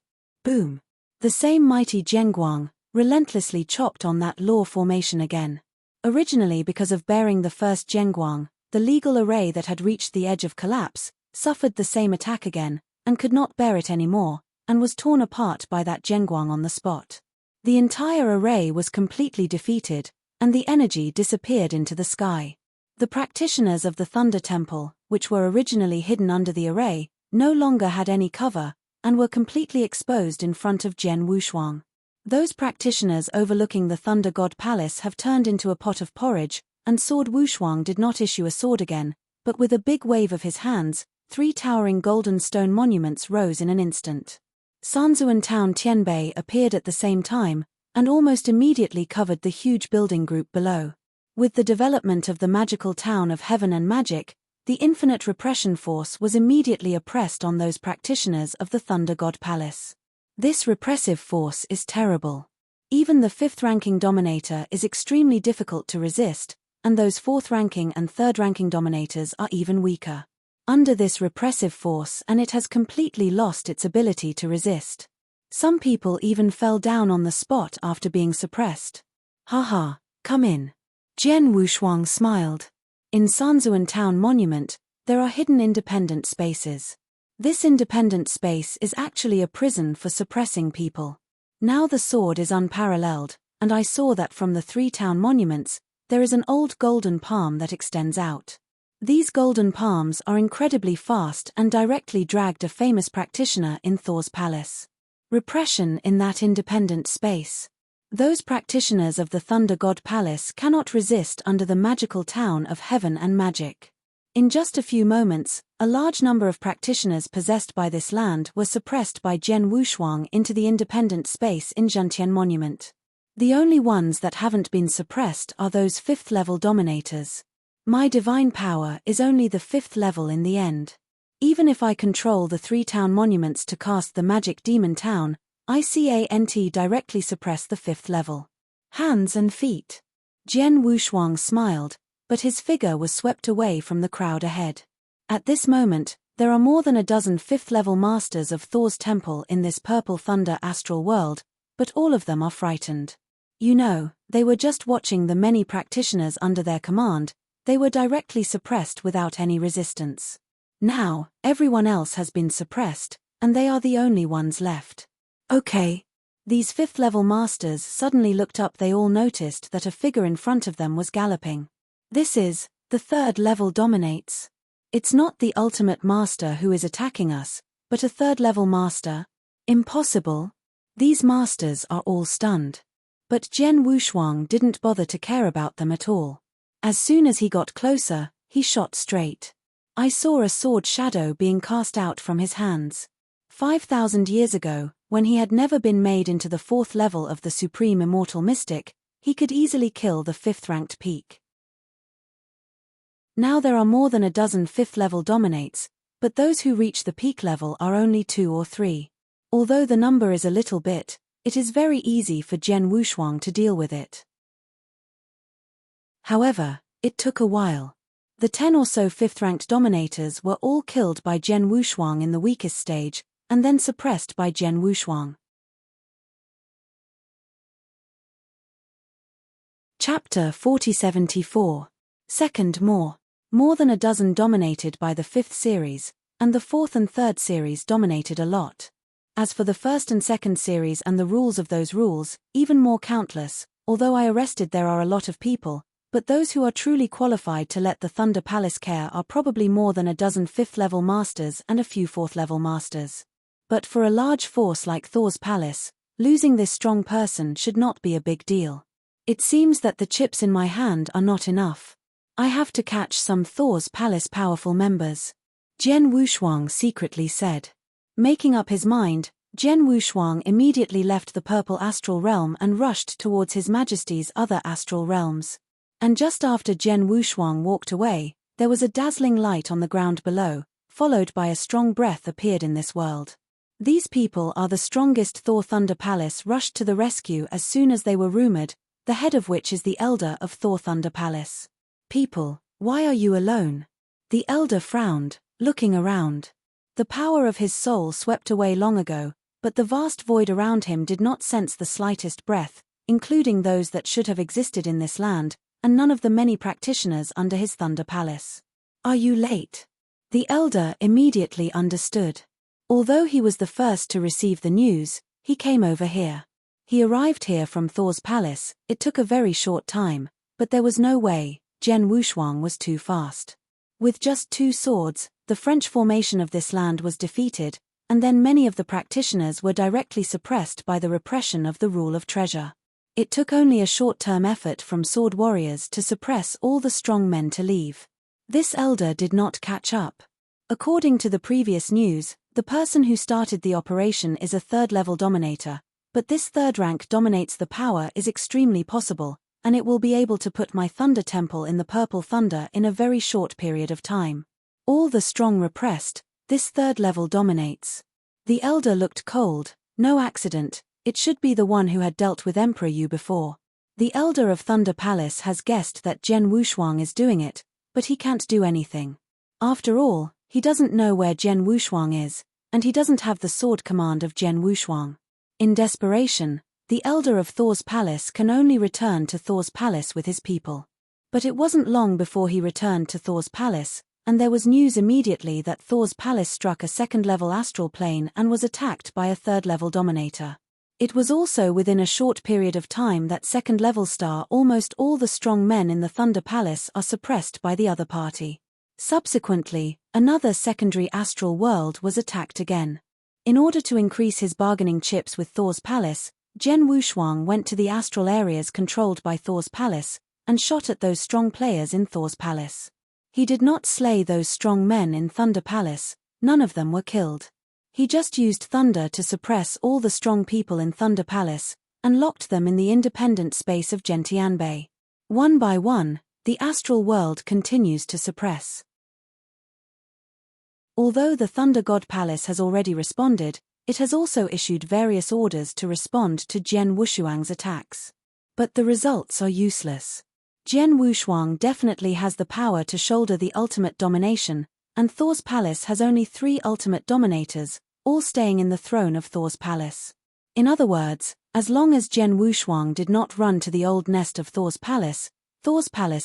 Boom. The same mighty Zhenguang relentlessly chopped on that law formation again. Originally because of bearing the first Zhenguang, the legal array that had reached the edge of collapse, suffered the same attack again, and could not bear it anymore, and was torn apart by that Zhenguang on the spot. The entire array was completely defeated, and the energy disappeared into the sky. The practitioners of the Thunder Temple, which were originally hidden under the array, no longer had any cover, and were completely exposed in front of Jian Wushuang. Those practitioners overlooking the Thunder God Palace have turned into a pot of porridge, and Sword Wushuang did not issue a sword again, but with a big wave of his hands, 3 towering golden stone monuments rose in an instant. Sanzuan Town Tianbei appeared at the same time, and almost immediately covered the huge building group below. With the development of the magical town of heaven and magic, the infinite repression force was immediately oppressed on those practitioners of the Thunder God Palace. This repressive force is terrible. Even the 5th-ranking dominator is extremely difficult to resist, and those 4th-ranking and 3rd-ranking dominators are even weaker. Under this repressive force, and it has completely lost its ability to resist. Some people even fell down on the spot after being suppressed. Haha, come in. Jian Wushuang smiled. In Sanzuan Town Monument, there are hidden independent spaces. This independent space is actually a prison for suppressing people. Now the sword is unparalleled, and I saw that from the 3 town monuments, there is an old golden palm that extends out. These golden palms are incredibly fast and directly dragged a famous practitioner in Thor's palace. Repression in that independent space. Those practitioners of the Thunder God Palace cannot resist under the magical town of heaven and magic. In just a few moments, a large number of practitioners possessed by this land were suppressed by Jian Wushuang into the independent space in Zhentian Monument. The only ones that haven't been suppressed are those 5th-level dominators. My divine power is only the 5th level in the end. Even if I control the 3 town monuments to cast the magic demon town, I can't directly suppress the 5th level. Hands and feet. Jian Wushuang smiled, but his figure was swept away from the crowd ahead. At this moment, there are more than a dozen 5th-level masters of Thor's temple in this Purple Thunder astral world, but all of them are frightened. You know, they were just watching the many practitioners under their command. They were directly suppressed without any resistance. Now, everyone else has been suppressed, and they are the only ones left. Okay. These 5th-level masters suddenly looked up. They all noticed that a figure in front of them was galloping. This is, the 3rd level dominates. It's not the ultimate master who is attacking us, but a 3rd level master. Impossible. These masters are all stunned. But Jian Wushuang didn't bother to care about them at all. As soon as he got closer, he shot straight. I saw a sword shadow being cast out from his hands. 5,000 years ago, when he had never been made into the 4th level of the Supreme Immortal Mystic, he could easily kill the 5th-ranked peak. Now there are more than a dozen 5th-level dominates, but those who reach the peak level are only 2 or 3. Although the number is a little bit, it is very easy for Jian Wushuang to deal with it. However, it took a while. The 10 or so 5th-ranked dominators were all killed by Jian Wushuang in the weakest stage, and then suppressed by Jian Wushuang. Chapter 4074. Second More. More than a dozen dominated by the 5th series, and the 4th and 3rd series dominated a lot. As for the 1st and 2nd series and the rules of those rules, even more countless, although I arrested there are a lot of people, but those who are truly qualified to let the Thunder Palace care are probably more than a dozen 5th-level masters and a few 4th-level masters. But for a large force like Thor's Palace, losing this strong person should not be a big deal. It seems that the chips in my hand are not enough. I have to catch some Thor's Palace powerful members. Jian Wushuang secretly said. Making up his mind, Jian Wushuang immediately left the purple astral realm and rushed towards His Majesty's other astral realms. And just after Jian Wushuang walked away, there was a dazzling light on the ground below, followed by a strong breath appeared in this world. These people are the strongest Thor Thunder Palace rushed to the rescue as soon as they were rumored, the head of which is the elder of Thor Thunder Palace. People, why are you alone? The elder frowned, looking around. The power of his soul swept away long ago, but the vast void around him did not sense the slightest breath, including those that should have existed in this land, and none of the many practitioners under his Thunder Palace. Are you late? The elder immediately understood. Although he was the first to receive the news, he came over here. He arrived here from Thor's Palace. It took a very short time, but there was no way, Jian Wushuang was too fast. With just 2 swords, the French formation of this land was defeated, and then many of the practitioners were directly suppressed by the repression of the rule of treasure. It took only a short-term effort from sword warriors to suppress all the strong men to leave. This elder did not catch up. According to the previous news, the person who started the operation is a 3rd-level dominator, but this 3rd rank dominates the power is extremely possible, and it will be able to put my Thunder Temple in the Purple Thunder in a very short period of time. All the strong repressed, this 3rd level dominates. The elder looked cold. No accident, it should be the one who had dealt with Emperor Yu before. The elder of Thunder Palace has guessed that Jian Wushuang is doing it, but he can't do anything. After all, he doesn't know where Jian Wushuang is, and he doesn't have the sword command of Jian Wushuang. In desperation, the elder of Thor's Palace can only return to Thor's Palace with his people. But it wasn't long before he returned to Thor's Palace, and there was news immediately that Thor's Palace struck a 2nd-level astral plane and was attacked by a 3rd-level dominator. It was also within a short period of time that 2nd-level star almost all the strong men in the Thunder Palace are suppressed by the other party. Subsequently, another secondary astral world was attacked again. In order to increase his bargaining chips with Thor's Palace, Jian Wushuang went to the astral areas controlled by Thor's Palace, and shot at those strong players in Thor's Palace. He did not slay those strong men in Thunder Palace, none of them were killed. He just used thunder to suppress all the strong people in Thunder Palace, and locked them in the independent space of Gentianbei. One by one, the astral world continues to suppress. Although the Thunder God Palace has already responded, it has also issued various orders to respond to Jian Wushuang's attacks. But the results are useless. Jian Wushuang definitely has the power to shoulder the ultimate domination, and Thor's Palace has only 3 ultimate dominators, all staying in the throne of Thor's Palace. In other words, as long as Jian Wushuang did not run to the old nest of Thor's Palace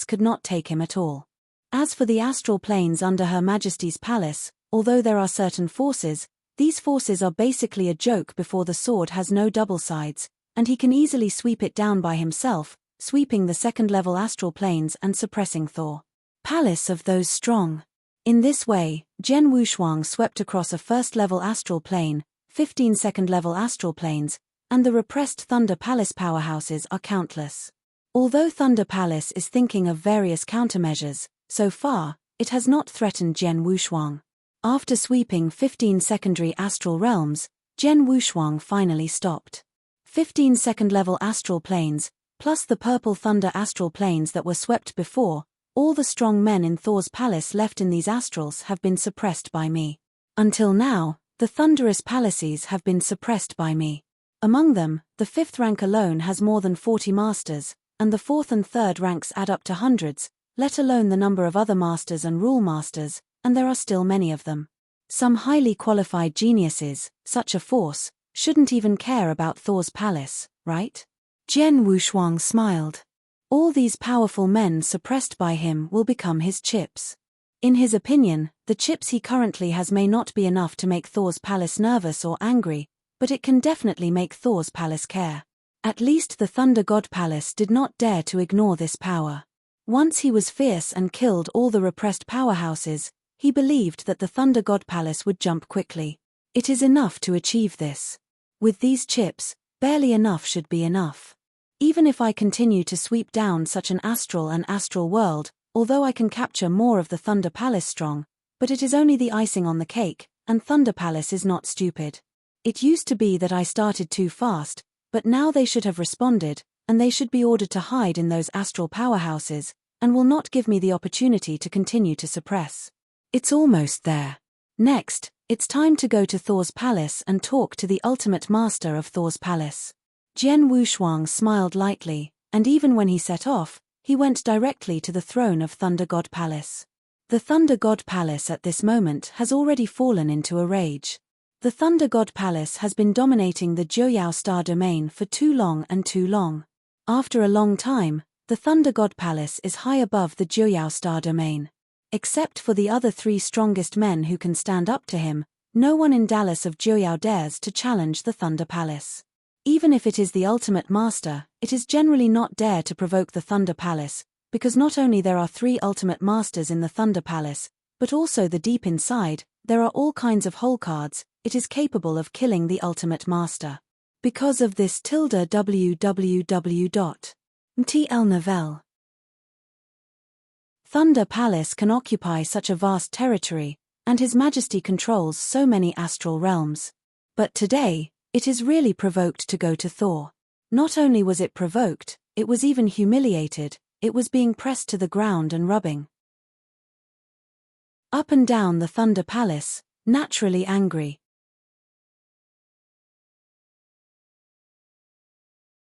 could not take him at all. As for the astral planes under Her Majesty's Palace, although there are certain forces, these forces are basically a joke before the sword has no double sides, and he can easily sweep it down by himself, sweeping the 2nd-level astral planes and suppressing Thor Palace of those strong. In this way, Jian Wushuang swept across a 1st-level astral plane, 15 2nd-level astral planes, and the repressed Thunder Palace powerhouses are countless. Although Thunder Palace is thinking of various countermeasures, so far, it has not threatened Jian Wushuang. After sweeping 15 secondary astral realms, Jian Wushuang finally stopped. 15 second-level astral planes, plus the purple thunder astral planes that were swept before, all the strong men in Thor's palace left in these astrals have been suppressed by me. Until now, the thunderous palaces have been suppressed by me. Among them, the 5th rank alone has more than 40 masters, and the 4th and 3rd ranks add up to hundreds, let alone the number of other masters and rule masters, and there are still many of them. Some highly qualified geniuses, such a force, shouldn't even care about Thor's palace, right? Jian Wushuang smiled. All these powerful men suppressed by him will become his chips. In his opinion, the chips he currently has may not be enough to make Thor's palace nervous or angry, but it can definitely make Thor's palace care. At least the Thunder God Palace did not dare to ignore this power. Once he was fierce and killed all the repressed powerhouses, he believed that the Thunder God Palace would jump quickly. It is enough to achieve this. With these chips, barely enough should be enough. Even if I continue to sweep down such an astral world, although I can capture more of the Thunder Palace strong, but it is only the icing on the cake, and Thunder Palace is not stupid. It used to be that I started too fast, but now they should have responded, and they should be ordered to hide in those astral powerhouses, and will not give me the opportunity to continue to suppress. It's almost there. Next, it's time to go to Thor's palace and talk to the ultimate master of Thor's palace. Jian Wushuang smiled lightly, and even when he set off, he went directly to the throne of Thunder God Palace. The Thunder God Palace at this moment has already fallen into a rage. The Thunder God Palace has been dominating the Jiuyao star domain for too long. After a long time, the Thunder God Palace is high above the Jiuyao star domain. Except for the other 3 strongest men who can stand up to him, no one in Dallas of Jiuyao dares to challenge the Thunder Palace. Even if it is the ultimate master, it is generally not dare to provoke the Thunder Palace, because not only there are 3 ultimate masters in the Thunder Palace, but also the deep inside, there are all kinds of hole cards. It is capable of killing the ultimate master. Because of this www.mtl Novell. Thunder Palace can occupy such a vast territory, and His Majesty controls so many astral realms. But today, it is really provoked to go to Thor. Not only was it provoked, it was even humiliated, it was being pressed to the ground and rubbing up and down the Thunder Palace, naturally angry.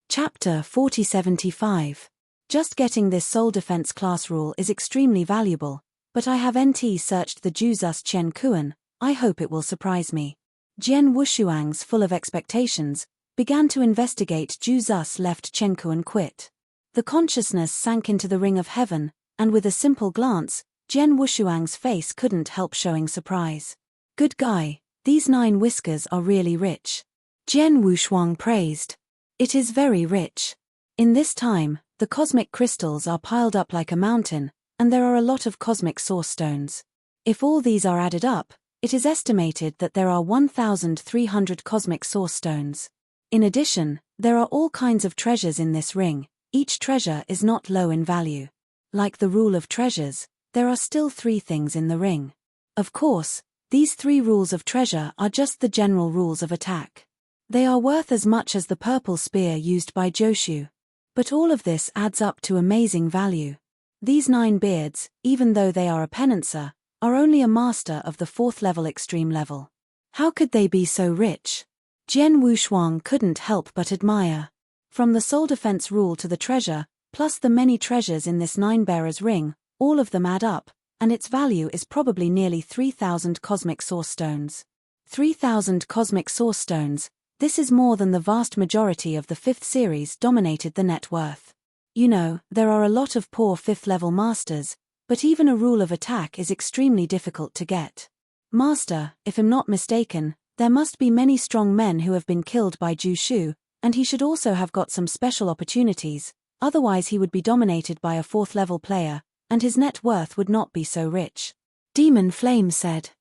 Chapter 4075. Just getting this soul defense class rule is extremely valuable, but I have NT searched the Juzus Chen Kuan, I hope it will surprise me. Jian Wushuang's full of expectations, began to investigate Juzus left Chen Kuan quit. The consciousness sank into the ring of heaven, and with a simple glance, Jian Wushuang's face couldn't help showing surprise. Good guy, these 9 whiskers are really rich. Jian Wushuang praised. It is very rich. In this time, the cosmic crystals are piled up like a mountain, and there are a lot of cosmic source stones. If all these are added up, it is estimated that there are 1,300 cosmic source stones. In addition, there are all kinds of treasures in this ring, each treasure is not low in value. Like the rule of treasures, there are still 3 things in the ring. Of course, these 3 rules of treasure are just the general rules of attack. They are worth as much as the purple spear used by Joshu. But all of this adds up to amazing value. These 9 beards, even though they are a penancer, are only a master of the 4th level extreme level. How could they be so rich? Jian Wushuang couldn't help but admire. From the soul defense rule to the treasure, plus the many treasures in this 9-bearer's ring, all of them add up, and its value is probably nearly 3,000 cosmic source stones. 3,000 cosmic source stones. This is more than the vast majority of the 5th series dominated the net worth. You know, there are a lot of poor 5th level masters, but even a rule of attack is extremely difficult to get. Master, if I'm not mistaken, there must be many strong men who have been killed by Jushu, and he should also have got some special opportunities, otherwise he would be dominated by a 4th level player, and his net worth would not be so rich. Demon Flame said.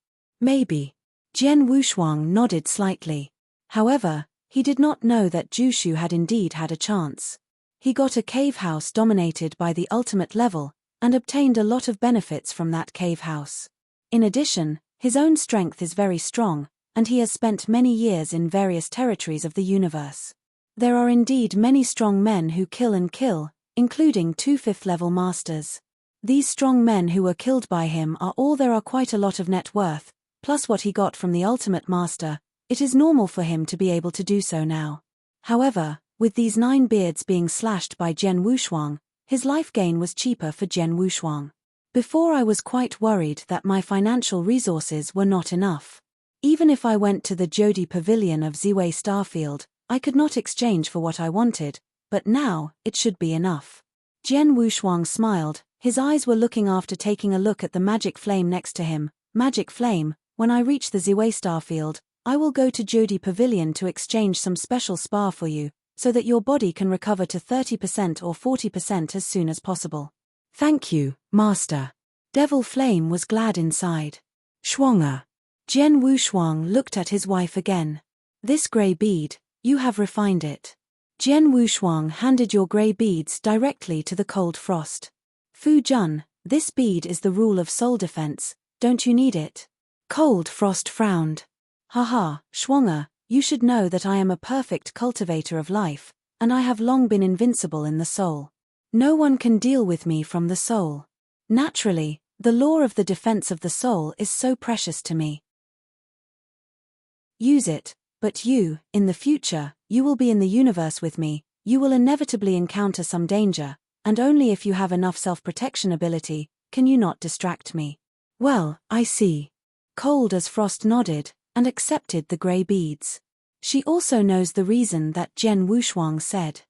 Maybe. Jian Wushuang nodded slightly. However, He did not know that Jushu had indeed had a chance. He got a cave house dominated by the ultimate level, and obtained a lot of benefits from that cave house. In addition, his own strength is very strong, and he has spent many years in various territories of the universe. There are indeed many strong men who kill and kill, including 2 5th-level masters. These strong men who were killed by him there are quite a lot of net worth, plus what he got from the ultimate master. It is normal for him to be able to do so now. However, with these 9 beards being slashed by Jian Wushuang, his life gain was cheaper for Jian Wushuang. Before I was quite worried that my financial resources were not enough. Even if I went to the Jodi Pavilion of Ziwei Starfield, I could not exchange for what I wanted, but now, it should be enough. Jian Wushuang smiled, his eyes were looking after taking a look at the magic flame next to him. Magic flame, when I reach the Ziwei Starfield, I will go to Jodi Pavilion to exchange some special spa for you, so that your body can recover to 30% or 40% as soon as possible. Thank you, Master. Devil Flame was glad inside. Shuang'er. Jian Wushuang looked at his wife again. This grey bead, you have refined it. Jian Wushuang handed your grey beads directly to the cold frost. Fu Jun, this bead is the rule of soul defense, don't you need it? Cold Frost frowned. Haha, Shuang'er, you should know that I am a perfect cultivator of life, and I have long been invincible in the soul. No one can deal with me from the soul. Naturally, the law of the defense of the soul is so precious to me. Use it, but you, in the future, you will be in the universe with me, you will inevitably encounter some danger, and only if you have enough self-protection ability, can you not distract me. Well, I see. Cold as Frost nodded, and accepted the grey beads. She also knows the reason that Jian Wushuang said.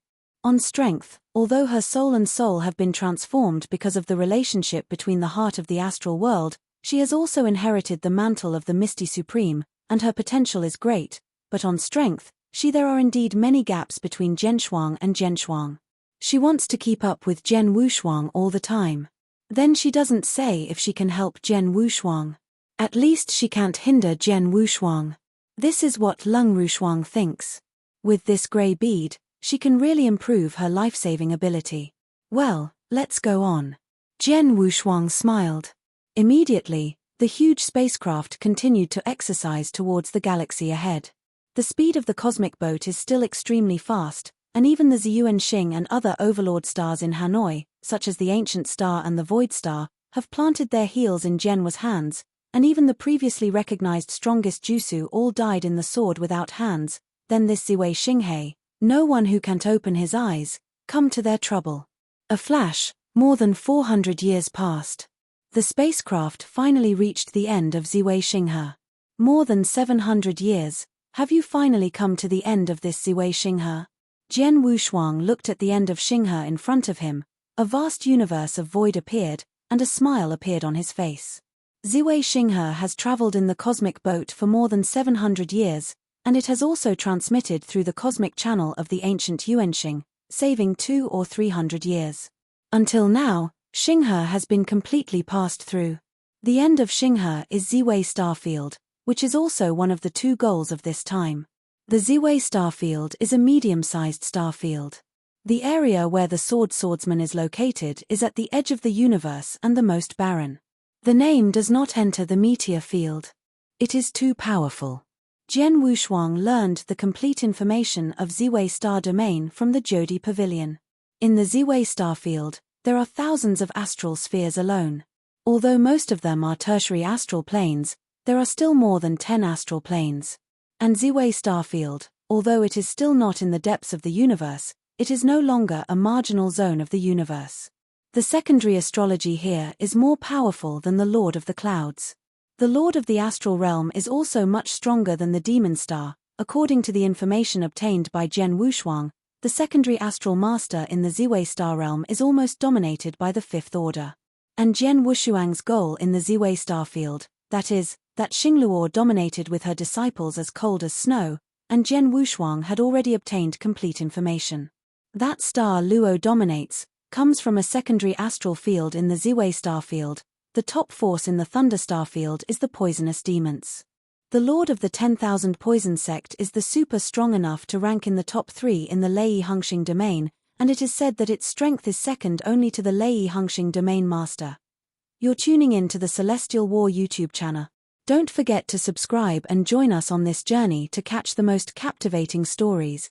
On strength, although her soul and soul have been transformed because of the relationship between the heart of the astral world, she has also inherited the mantle of the Misty Supreme, and her potential is great, but on strength, there are indeed many gaps between Zhenshuang and Zhenshuang. She wants to keep up with Jian Wushuang all the time. Then she doesn't say if she can help Jian Wushuang. At least she can't hinder Jian Wushuang. This is what Lung Rushuang thinks. With this grey bead, she can really improve her life-saving ability. Well, let's go on. Jian Wushuang smiled. Immediately, the huge spacecraft continued to exercise towards the galaxy ahead. The speed of the cosmic boat is still extremely fast, and even the Ziyuanxing and other overlord stars in Hanoi, such as the Ancient Star and the Void Star, have planted their heels in Jianwa's hands, and even the previously recognized strongest Jusu all died in the sword without hands. Then this Ziwei Xinghe, no one who can't open his eyes, come to their trouble. A flash, more than 400 years passed. The spacecraft finally reached the end of Ziwei Xinghe. More than 700 years, have you finally come to the end of this Ziwei Xinghe? Jian Wushuang looked at the end of Xinghe in front of him, a vast universe of void appeared, and a smile appeared on his face. Ziwei Xinghe has traveled in the cosmic boat for more than 700 years, and it has also transmitted through the cosmic channel of the ancient Yuanxing, saving 200 or 300 years. Until now, Xinghe has been completely passed through. The end of Xinghe is Ziwei Starfield, which is also one of the 2 goals of this time. The Ziwei Starfield is a medium-sized starfield. The area where the swordsman is located is at the edge of the universe and the most barren. The name does not enter the meteor field. It is too powerful. Jian Wushuang learned the complete information of Ziwei Star Domain from the Jodi Pavilion. In the Ziwei Starfield, there are thousands of astral spheres alone. Although most of them are tertiary astral planes, there are still more than 10 astral planes. And Ziwei Starfield, although it is still not in the depths of the universe, it is no longer a marginal zone of the universe. The secondary astrology here is more powerful than the Lord of the Clouds. The Lord of the Astral Realm is also much stronger than the Demon Star. According to the information obtained by Jian Wushuang, the secondary astral master in the Ziwei Star Realm is almost dominated by the 5th order. And Jian Wushuang's goal in the Ziwei Starfield, that is, that Xingluo dominated with her disciples as cold as snow, and Jian Wushuang had already obtained complete information. That star Luo dominates, comes from a secondary astral field in the Ziwei Starfield. The top force in the Thunder Starfield is the poisonous demons. The Lord of the 10,000 Poison sect is the super strong enough to rank in the top 3 in the Lei Hengxing domain, and it is said that its strength is second only to the Lei Hengxing domain master. You're tuning in to the Celestial War YouTube channel. Don't forget to subscribe and join us on this journey to catch the most captivating stories.